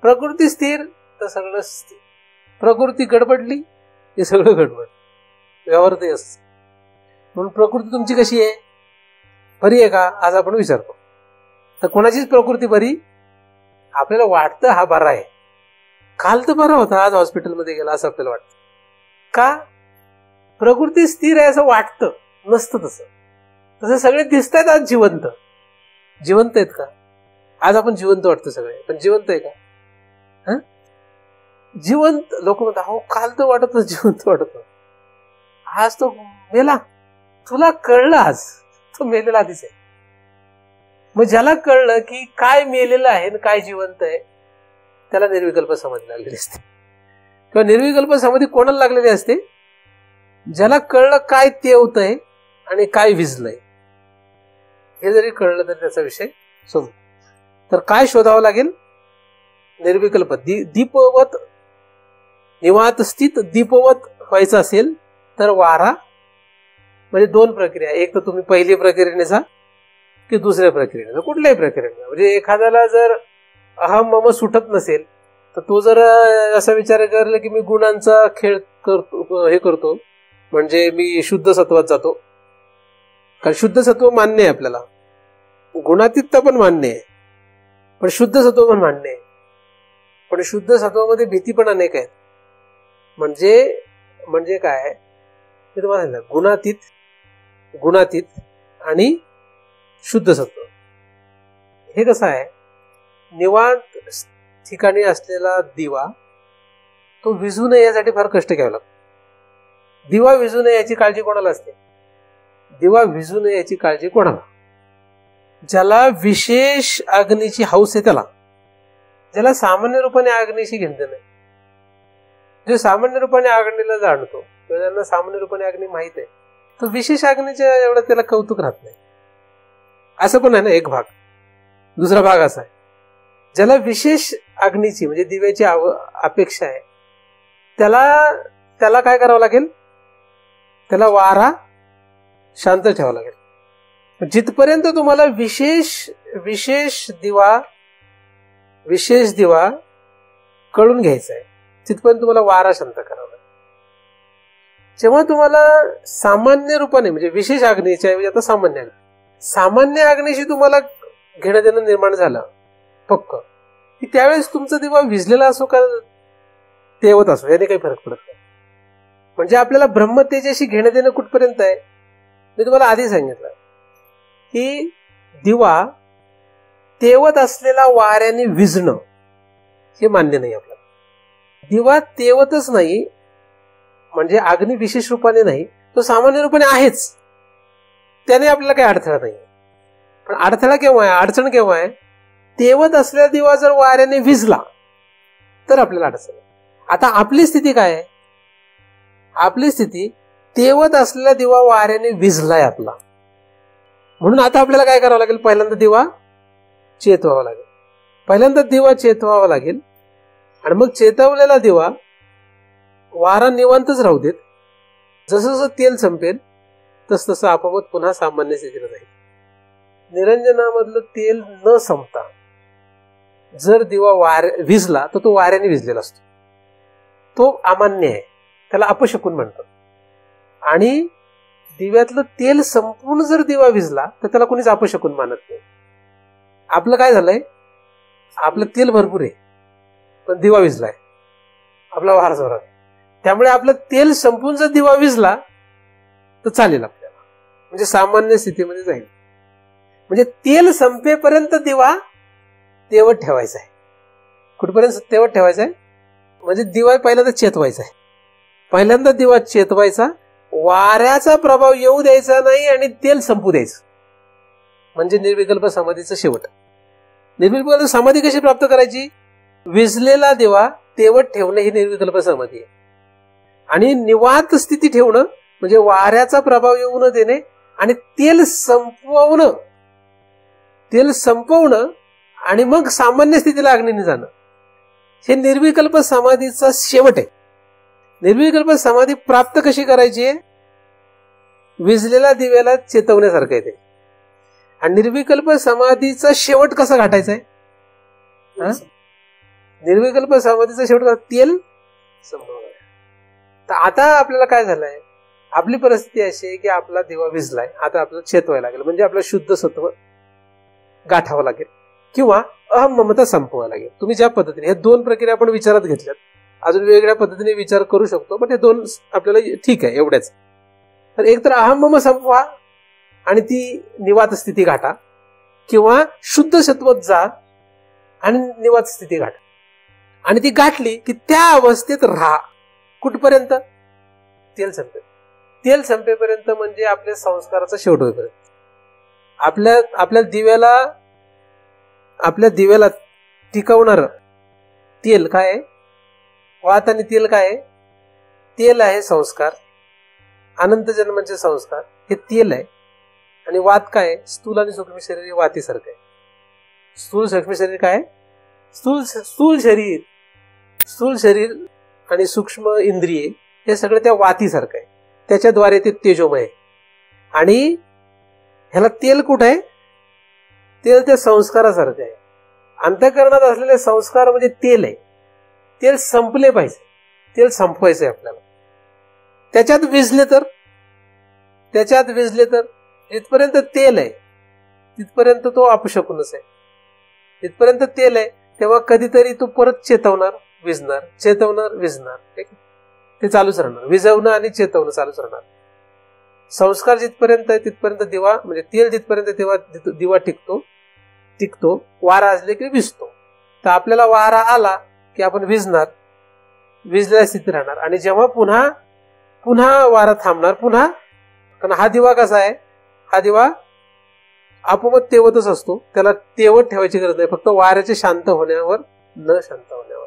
प्रकृती स्थिर तर सगळं स्थिर. प्रकृती गडबडली हे सगळं गडबड. व्यवहार ते असं. म्हणून प्रकृती तुमची कशी आहे? बरी आहे का? आज आपण विचारतो. तर कोणाचीच प्रकृती बरी? आपल्याला वाटतं हा बरा आहे. काल तर बरा होता, आज हॉस्पिटलमध्ये गेला असं आपल्याला वाटतं. का? प्रकृती स्थिर आहे असं वाटतं. नसतं तसं. तसं सगळे दिसत आहेत आज जिवंत आहेत का? आज आपण जिवंत वाटतो सगळे, पण जिवंत आहे का? जिवंत लोक म्हणतात हो काल तर वाटत जिवंत वाटत, आज तो मेला. तुला कळलं आज तो मेलेला आधीच आहे. मग ज्याला कळलं की काय मेलेलं आहे आणि काय जिवंत आहे त्याला निर्विकल्प समाधी लागलेली असते. किंवा निर्विकल्प समाधी कोणाला लागलेली असते? ज्याला कळलं काय तेवतंय आणि काय विझलंय, हे जरी कळलं तर त्याचा विषय समजतो. तर काय शोधावं लागेल? निर्विकल्प दीपवत, निवात स्थित दीपवत व्हायचं असेल तर वारा, म्हणजे दोन प्रक्रिया, एक तर तुम्ही पहिली प्रक्रियेने जा की दुसऱ्या प्रक्रियेने जा, कुठल्याही प्रक्रियेने. म्हणजे एखाद्याला जर अहम मम सुटत नसेल तर तो जर असा विचार करला की मी गुणांचा खेळ करतो, हे करतो, म्हणजे मी शुद्ध सत्वात जातो, कारण शुद्ध सत्व मान्य आहे आपल्याला, गुणातीत पण मान्य आहे, पण शुद्ध सत्व पण मान्य आहे. पण शुद्ध सत्वामध्ये भीती पण अनेक आहेत. म्हणजे काय, मी तुम्हाला सांगितलं, गुणातीत आणि शुद्ध सत्व. हे कसं आहे, निवांत ठिकाणी असलेला दिवा तो विझू नये यासाठी फार कष्ट घ्यावे लागतात. दिवा विझू नये याची काळजी कोणाला असते? दिवा विझू नये याची काळजी कोणाला? ज्याला विशेष अग्नीची हौस आहे त्याला. ज्याला सामान्य रूपाने अग्नीशी घेणं नाही, जो सामान्य रूपाने अग्नीला जाणतो किंवा ज्यांना सामान्य रूपाने अग्नी माहित आहे, तो विशेष अग्नीच्या एवढं त्याला कौतुक राहत नाही. असं पण आहे ना एक भाग. दुसरा भाग असा आहे, ज्याला विशेष अग्नीची म्हणजे दिव्याची अपेक्षा आहे, त्याला काय करावं लागेल? त्याला वारा शांत ठेवावा लागेल. जिथपर्यंत तुम्हाला विशेष दिवा कळून घ्यायचा आहे तिथपर्यंत तुम्हाला वारा शांत करावा लागेल. जेव्हा तुम्हाला सामान्य रूपाने म्हणजे विशेष अग्नीच्या ऐवजी आता सामान्य अग्नीशी तुम्हाला घेणं देणं निर्माण झालं पक्क, की त्यावेळेस तुमचा दिवा विझलेला असो का तेवत असो याने काही फरक पडत नाही. म्हणजे आपल्याला ब्रह्मतेजाशी घेणं देणं कुठपर्यंत आहे? मी तुम्हाला आधी सांगितलं की दिवा तेवत असलेला वाऱ्याने विझणं हे मान्य नाही आपल्याला. दिवा तेवतच नाही म्हणजे अग्नी विशेष रूपाने नाही, तो सामान्य रूपाने आहेच, त्याने आपल्याला काही अडथळा नाही. पण अडथळा केव्हा आहे, अडचण केव्हा आहे? तेवत असलेला दिवा जर वाऱ्याने विझला तर आपल्याला अडचण आहे. आता आपली स्थिती काय आहे? आपली स्थिती तेवत असलेला दिवा वाऱ्याने विझलाय आपला, म्हणून आता आपल्याला काय करावं लागेल? पहिल्यांदा दिवा चेतवावा लागेल. आणि मग चेतवलेला दिवा वारा निवांतच राहू देत. जसं जसं तेल संपेल तसं आपोआप पुन्हा सामान्य स्थितीला जाईल. निरंजनामधलं तेल न संपता जर दिवा विझला तर तो वाऱ्याने विझलेला असतो, तो अमान्य आहे, त्याला अपशकुन म्हणतात. आणि दिव्यातलं तेल संपूर्ण जर दिवा विझला तर त्याला कोणीच अपशकुन मानत नाही. आपलं काय झालंय? आपलं तेल भरपूर आहे पण दिवा विझलाय, आपला वारा जोरात. त्यामुळे आपलं तेल संपून जर दिवा विझला तर चालेल आपल्याला, म्हणजे सामान्य स्थितीमध्ये जाईल. म्हणजे तेल संपेपर्यंत दिवा तेवत ठेवायचा आहे. कुठपर्यंत तेवत ठेवायचा आहे? म्हणजे दिवा पहिल्यांदा चेतवायचा आहे. पहिल्यांदा दिवा चेतवायचा, वाऱ्याचा प्रभाव येऊ द्यायचा नाही आणि तेल संपू द्यायचं, म्हणजे निर्विकल्प समाधीचं शेवट. निर्विकल्प समाधी कशी प्राप्त करायची? विझलेला दिवा तेवत ठेवणं ही निर्विकल्प समाधी आहे. आणि निवात स्थिती ठेवणं म्हणजे वाऱ्याचा प्रभाव येऊ न देणे आणि तेल संपवणं आणि मग सामान्य स्थितीला अग्नीने जाणं, हे निर्विकल्प समाधीचा शेवट आहे. निर्विकल्प समाधी प्राप्त कशी करायची आहे? विझलेल्या दिव्याला चेतवण्यासारखं आहे ते. आणि निर्विकल्प समाधीचा शेवट कसा गाठायचा आहे? निर्विकल्प समाधीचा शेवट तेल संपवणं. तर आता आपल्याला काय झालंय? आपली परिस्थिती अशी आहे की आपला दिवा विझलाय, आता आपल्याला चेतवायला लागेल, म्हणजे आपलं शुद्ध सत्व गाठावं लागेल किंवा अहम ममता संपवावं लागेल. तुम्ही ज्या पद्धतीने हे दोन प्रक्रिया आपण विचारात घेतल्यात, अजून वेगळ्या पद्धतीने विचार करू शकतो, पण हे दोन आपल्याला ठीक आहे एवढ्याच. तर एक तर अहम मम संपवा आणि ती निवात स्थिती गाठा, किंवा शुद्ध सत्वत जा आणि निवात स्थिती गाठा. आणि ती गाठली की त्या अवस्थेत राहा. कुठपर्यंत? तेल संपेल. तेल संपेपर्यंत म्हणजे आपल्या संस्काराचा शेवट होईपर्यंत. आपल्या दिव्याला टिकवणार तेल काय आहे? वात आणि तेल काय आहे? तेल आहे संस्कार अनंत जन्मांचे संस्कार हे तेल आहे. आणि वात काय आहे? स्थूल आणि सूक्ष्म शरीर वातीसारखं आहे. स्थूल सूक्ष्म शरीर काय आहे? स्थूल शरीर आणि सूक्ष्म इंद्रिये हे सगळं त्या वातीसारखं आहे. त्याच्याद्वारे ते तेजोमय आहे. आणि ह्याला तेल कुठं आहे? तेल त्या संस्कारासारखं आहे. अंतःकरणात असलेले संस्कार म्हणजे तेल आहे. तेल संपले पाहिजे, तेल संपवायचं आहे आपल्याला. त्याच्यात विझले तर जिथपर्यंत तेल आहे तिथपर्यंत तो अपशकुनच आहे. जिथपर्यंत तेल आहे तेव्हा कधीतरी तो परत चेतवणार, विझणार, चेतवणार, विझणार. ते चालूच राहणार. विझवणं आणि चेतवणं चालूच राहणार. संस्कार जिथपर्यंत आहे तिथपर्यंत दिवा, म्हणजे तेल जिथपर्यंत तेव्हा दिवा टिकतो. वारा असले की विझतो. तर आपल्याला वारा आला की आपण विझणार, विझलेल्या स्थितीत राहणार. आणि जेव्हा पुन्हा वारा थांबणार, पुन्हा. कारण हा दिवा कसा आहे? हा दिवा आपोआप तेवतच असतो. त्याला तेवत ठेवायची गरज नाही, फक्त वाऱ्याचे शांत होण्यावर, न शांत होण्यावर.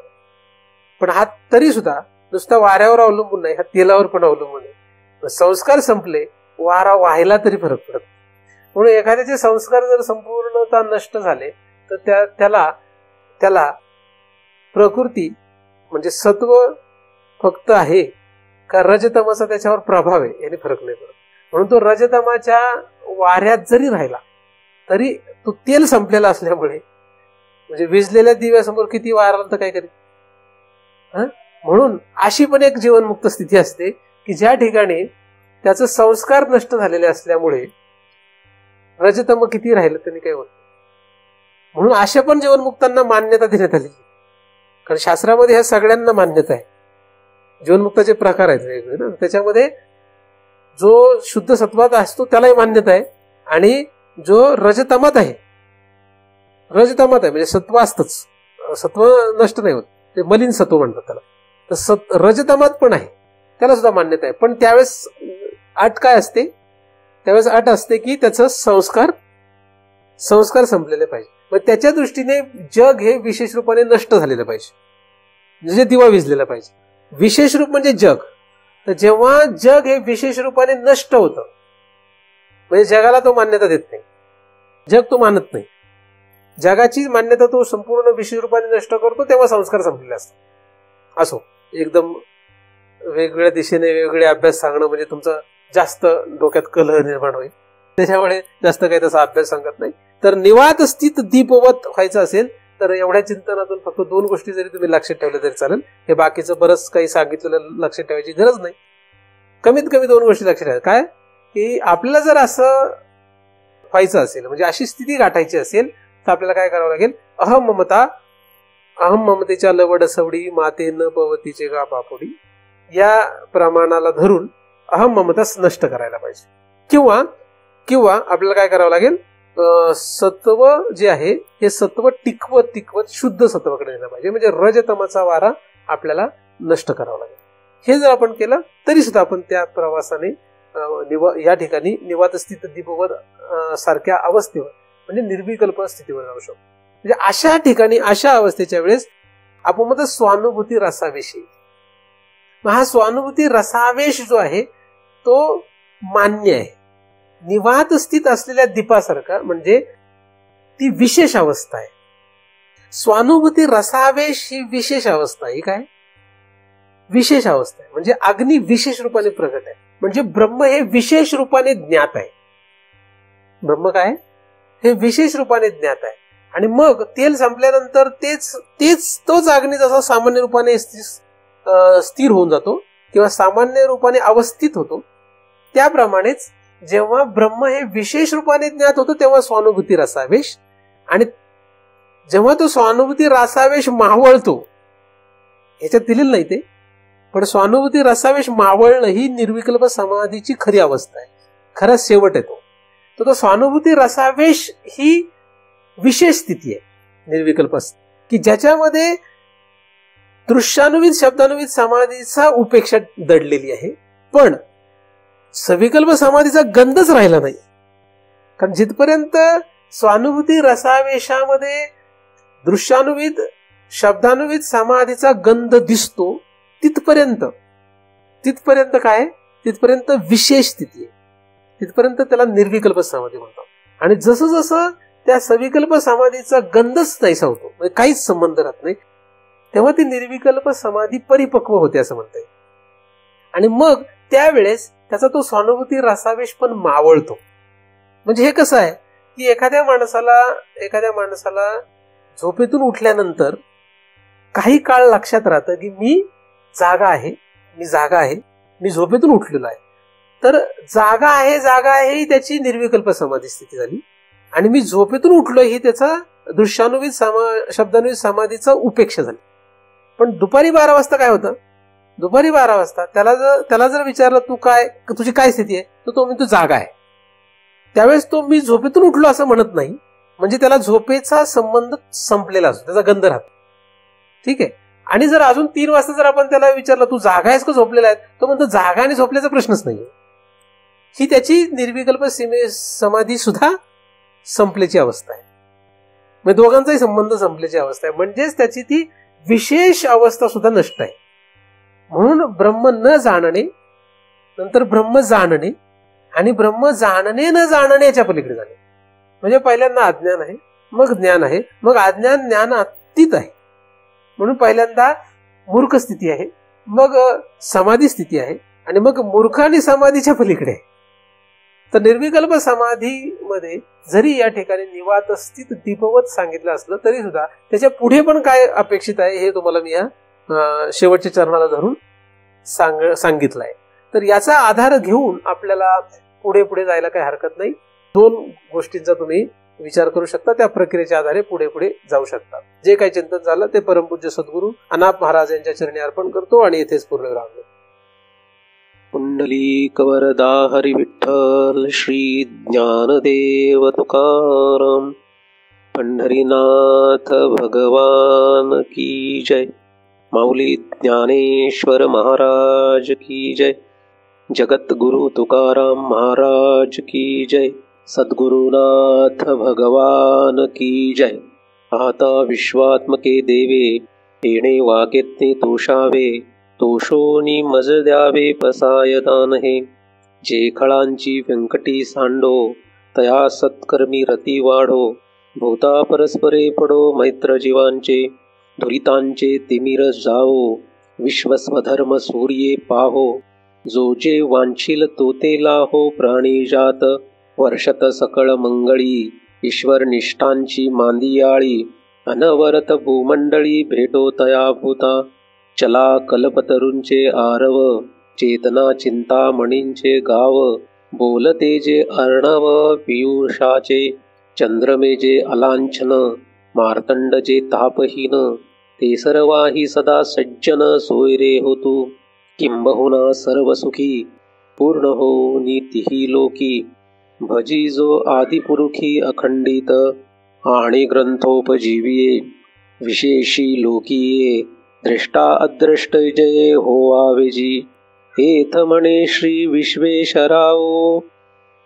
पण हा तरी सुद्धा नुसता वाऱ्यावर अवलंबून नाही, हा तेलावर पण अवलंबून आहे. संस्कार संपले, वारा वाहिला तरी फरक पडत. म्हणून एखाद्याचे संस्कार जर संपूर्णतः नष्ट झाले तर त्याला प्रकृती म्हणजे सत्व फक्त आहे का रजतमाचा त्याच्यावर प्रभाव आहे याने फरक नाही पडत. म्हणून तो रजतमाच्या वाऱ्यात जरी राहिला तरी तो तेल संपलेला असल्यामुळे, म्हणजे विझलेल्या दिव्यासमोर किती वारा तर काय करेल. म्हणून अशी पण एक जीवनमुक्त स्थिती असते की ज्या ठिकाणी त्याचे संस्कार नष्ट झालेले असल्यामुळे रजतम किती राहिलं तरी काही होत. म्हणून अशा पण जीवनमुक्तांना मान्यता देण्यात आली. कारण शास्त्रामध्ये ह्या सगळ्यांना मान्यता आहे. जीवनमुक्ताचे प्रकार आहेत वेगवेगळे ना. त्याच्यामध्ये जो शुद्ध सत्वात असतो त्यालाही मान्यता आहे, आणि जो रजतमात आहे म्हणजे सत्व असतच, सत्व नष्ट नाही होत, ते मलिन सत्व म्हणतात त्याला. तर रजतमात पण आहे, त्याला सुद्धा मान्यता आहे. पण त्यावेळेस अट काय असते? त्यावेळेस अट असते की त्याचं संस्कार संपलेले पाहिजे. मग त्याच्या दृष्टीने जग हे विशेष रूपाने नष्ट झालेलं पाहिजे, म्हणजे दिवा विझलेला पाहिजे. विशेष रूप म्हणजे जग. तर जेव्हा जग हे विशेष रूपाने नष्ट होतं, म्हणजे जगाला तो मान्यता देत नाही, जग तो मानत नाही, जगाची मान्यता तो संपूर्ण विशेष रूपाने नष्ट करतो, तेव्हा संस्कार संपलेले असतात. असो, एकदम वेगवेगळ्या दिशेने वेगवेगळे अभ्यास सांगणं म्हणजे तुमचा जास्त डोक्यात कलह निर्माण होईल. त्याच्यामुळे जास्त काही तसा अभ्यास सांगत नाही. तर निवात स्थित दीपवत व्हायचं असेल तर एवढ्या चिंतनातून फक्त 2 गोष्टी जरी तुम्ही लक्षात ठेवल्या तरी चालेल. हे बाकीचं बरंच काही सांगितलेलं लक्षात ठेवायची गरज नाही. कमीत कमी 2 गोष्टी लक्षात ठेवा. काय की आपल्याला जर असं व्हायचं असेल, म्हणजे अशी स्थिती गाठायची असेल, तर आपल्याला काय करावं लागेल? अहम ममतेच्या लवड सवडी माते न पवतीचे गा पापोडी, या प्रमाणाला धरून अहम ममता नष्ट करायला पाहिजे. किंवा आपल्याला काय करावं लागेल? सत्व जे आहे हे सत्व टिकवत शुद्ध सत्वाकडे नेलं पाहिजे. म्हणजे रजतमाचा वारा आपल्याला नष्ट करावा लागेल. हे जर आपण केलं तरी सुद्धा आपण त्या प्रवासाने या ठिकाणी निवात स्थित दीपवत सारख्या अवस्थेवर, म्हणजे निर्विकल्प स्थितीवर जाऊ शकतो. म्हणजे अशा ठिकाणी, अशा अवस्थेच्या वेळेस आपण म्हणतो स्वानुभूती रसावेशी. मग हा स्वानुभूती रसावेश जो आहे तो मान्य आहे. निवात स्थित असलेल्या दीपासारखा, म्हणजे ती विशेष अवस्था आहे. स्वानुभूती रसावेश ही विशेष अवस्था आहे. काय विशेष अवस्था आहे? म्हणजे अग्नी विशेष रूपाने प्रगट आहे. म्हणजे ब्रह्म हे विशेष रूपाने ज्ञात आहे. ब्रह्म काय हे विशेष रूपाने ज्ञात आहे. आणि मग तेल संपल्यानंतर तोच अग्नी जसा सामान्य रूपाने स्थिर होऊन जातो किंवा सामान्य रूपाने अवस्थित होतो, त्याप्रमाणेच जेव्हा ब्रह्म हे विशेष रूपाने ज्ञात होतं तेव्हा स्वानुभूती रसावेश, आणि जेव्हा तो स्वानुभूती रसावेश मावळतो, ह्याच्यात दिलेलं नाही ते, पण स्वानुभूती रसावेश मावळणं ही निर्विकल्प समाधीची खरी अवस्था आहे, खरा शेवट येतो. तर तो स्वानुभूती रसावेश ही विशेष स्थिती आहे निर्विकल्प, की ज्याच्यामध्ये दृश्यानुवित शब्दानुवित समाधीचा उपेक्षा दडलेली आहे, पण सविकल्प समाधीचा गंधच राहिला नाही. कारण जिथपर्यंत स्वानुभूती रसावेशामध्ये दृश्यानुवित शब्दानुवित समाधीचा गंध दिसतो तिथपर्यंत काय तिथपर्यंत विशेष स्थिती आहे, तिथपर्यंत त्याला निर्विकल्प समाधी म्हणतात. आणि जसं जसं त्या सविकल्प समाधीचा गंधच नाहीसा होतो, म्हणजे काहीच संबंध राहत नाही, तेव्हा ती निर्विकल्प समाधी परिपक्व होते असं म्हणता येईल. आणि मग त्यावेळेस त्याचा तो स्वानुभूती रसावेश पण मावळतो. म्हणजे हे कसं आहे की एखाद्या माणसाला झोपेतून उठल्यानंतर काही काळ लक्षात राहतं की मी जागा आहे, मी झोपेतून उठलेलो आहे. तर जागा आहे ही त्याची निर्विकल्प समाधी स्थिती झाली, आणि मी झोपेतून उठलो ही त्याचा दृश्यानुवित शब्दानुवित समाधीचा उपेक्षा झाली. पण दुपारी 12 वाजता काय होतं, दुपारी 12 वाजता त्याला जर विचारलं तुझी काय स्थिती आहे, तर तो म्हणतो जागा आहे. त्यावेळेस तो मी झोपेतून उठलो असं म्हणत नाही, म्हणजे त्याला झोपेचा संबंध संपलेला असतो, त्याचा गंध राहतो. ठीक आहे. आणि जर अजून 3 वाजता जर आपण त्याला विचारलं तू जागा आहेस का झोपलेला आहे, तो म्हणतो जागा आणि झोपल्याचा प्रश्नच नाहीये. ही त्याची निर्विकल्प समाधी सुद्धा संपल्याची अवस्था आहे, म्हणजे दोघांचाही संबंध संपल्याची अवस्था आहे. म्हणजेच त्याची ती विशेष अवस्था सुद्धा नष्ट आहे. म्हणून ब्रह्म न जाणणे, नंतर ब्रह्म जाणणे, आणि ब्रह्म जाणणे न जाणण्याच्या पलीकडे जाणे. म्हणजे पहिल्यांदा अज्ञान आहे, मग ज्ञान आहे, मग अज्ञान ज्ञान अतीत आहे. म्हणून पहिल्यांदा मूर्ख स्थिती आहे, मग समाधी स्थिती आहे, आणि मग मूर्ख आणि समाधीच्या पलीकडे आहे. तर निर्विकल्प समाधीमध्ये जरी या ठिकाणी निवात स्थित दीपवत सांगितलं असलं तरी सुद्धा त्याच्या पुढे पण काय अपेक्षित आहे हे तुम्हाला मी या शेवटच्या चरणाला धरून सांगितलं आहे. तर याचा आधार घेऊन आपल्याला पुढे जायला काही हरकत नाही. 2 गोष्टींचा तुम्ही विचार करू शकता, त्या प्रक्रियेच्या आधारे पुढे जाऊ शकता. जे काही चिंतन झालं ते परमपूज्य सद्गुरू अनाप महाराज यांच्या चरणी अर्पण करतो आणि येथेच पूर्णविराम देतो. पुंडलीक वरदा हरी विठ्ठल श्री ज्ञानदेव तुकाराम पंढरीनाथ भगवान की जय. माऊली ज्ञानेश्वर महाराज की जय. जगत गुरु तुकाराम महाराज की जय. सद्गुरुनाथ भगवान की जय. आता विश्वात्मके देवे येणे वाकेत्ने तोषावे, तोषोनी मज द्यावे पसायदान हे. जे खळांची व्यंकटी सांडो, तया सत्कर्मी रती वाढो. भूता परस्परे पडो मैत्र जीवांचे, दुरितांचे तिमिर जावो. विश्वस्वधर्म सूर्ये पाहो, जो जे वांछील तो ते लाहो. प्राणी जात वर्षत सकळ मंगळी, ईश्वर निष्ठांची मांदियाळी. अनवरत भूमंडळी भेटो तया भूता. चला कल्पतरूंचे आरव, चेतना चिंतामणींचे गाव. बोलते जे अर्णव पियुषाचे, चंद्रमे जे अलांछन. मार्तंड जे तापहीन, ते सर्वाही सदा सज्जन. सोयरे हो तू किंबहुना सर्व सुखी, पूर्ण हो नीतिही लोकी. भजी जो आदिपुरुखी अखंडित, आणि ग्रंथोपजीविये. विशेषी लोकीये, दृष्टा अदृष्ट जय होवावे जी. हेथ म्हणे श्री विश्वेश्वराओ,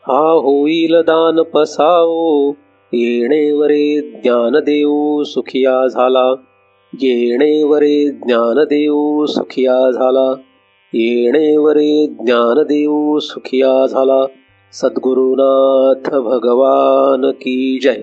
हा होईल दान पसाओ. येणेवरे ज्ञानदेव सुखिया झाला, येणेवरे ज्ञानदेव सुखिया झाला. येणेवरे ज्ञानदेव सुखिया झाला. सद्गुरुनाथ भगवान की जय.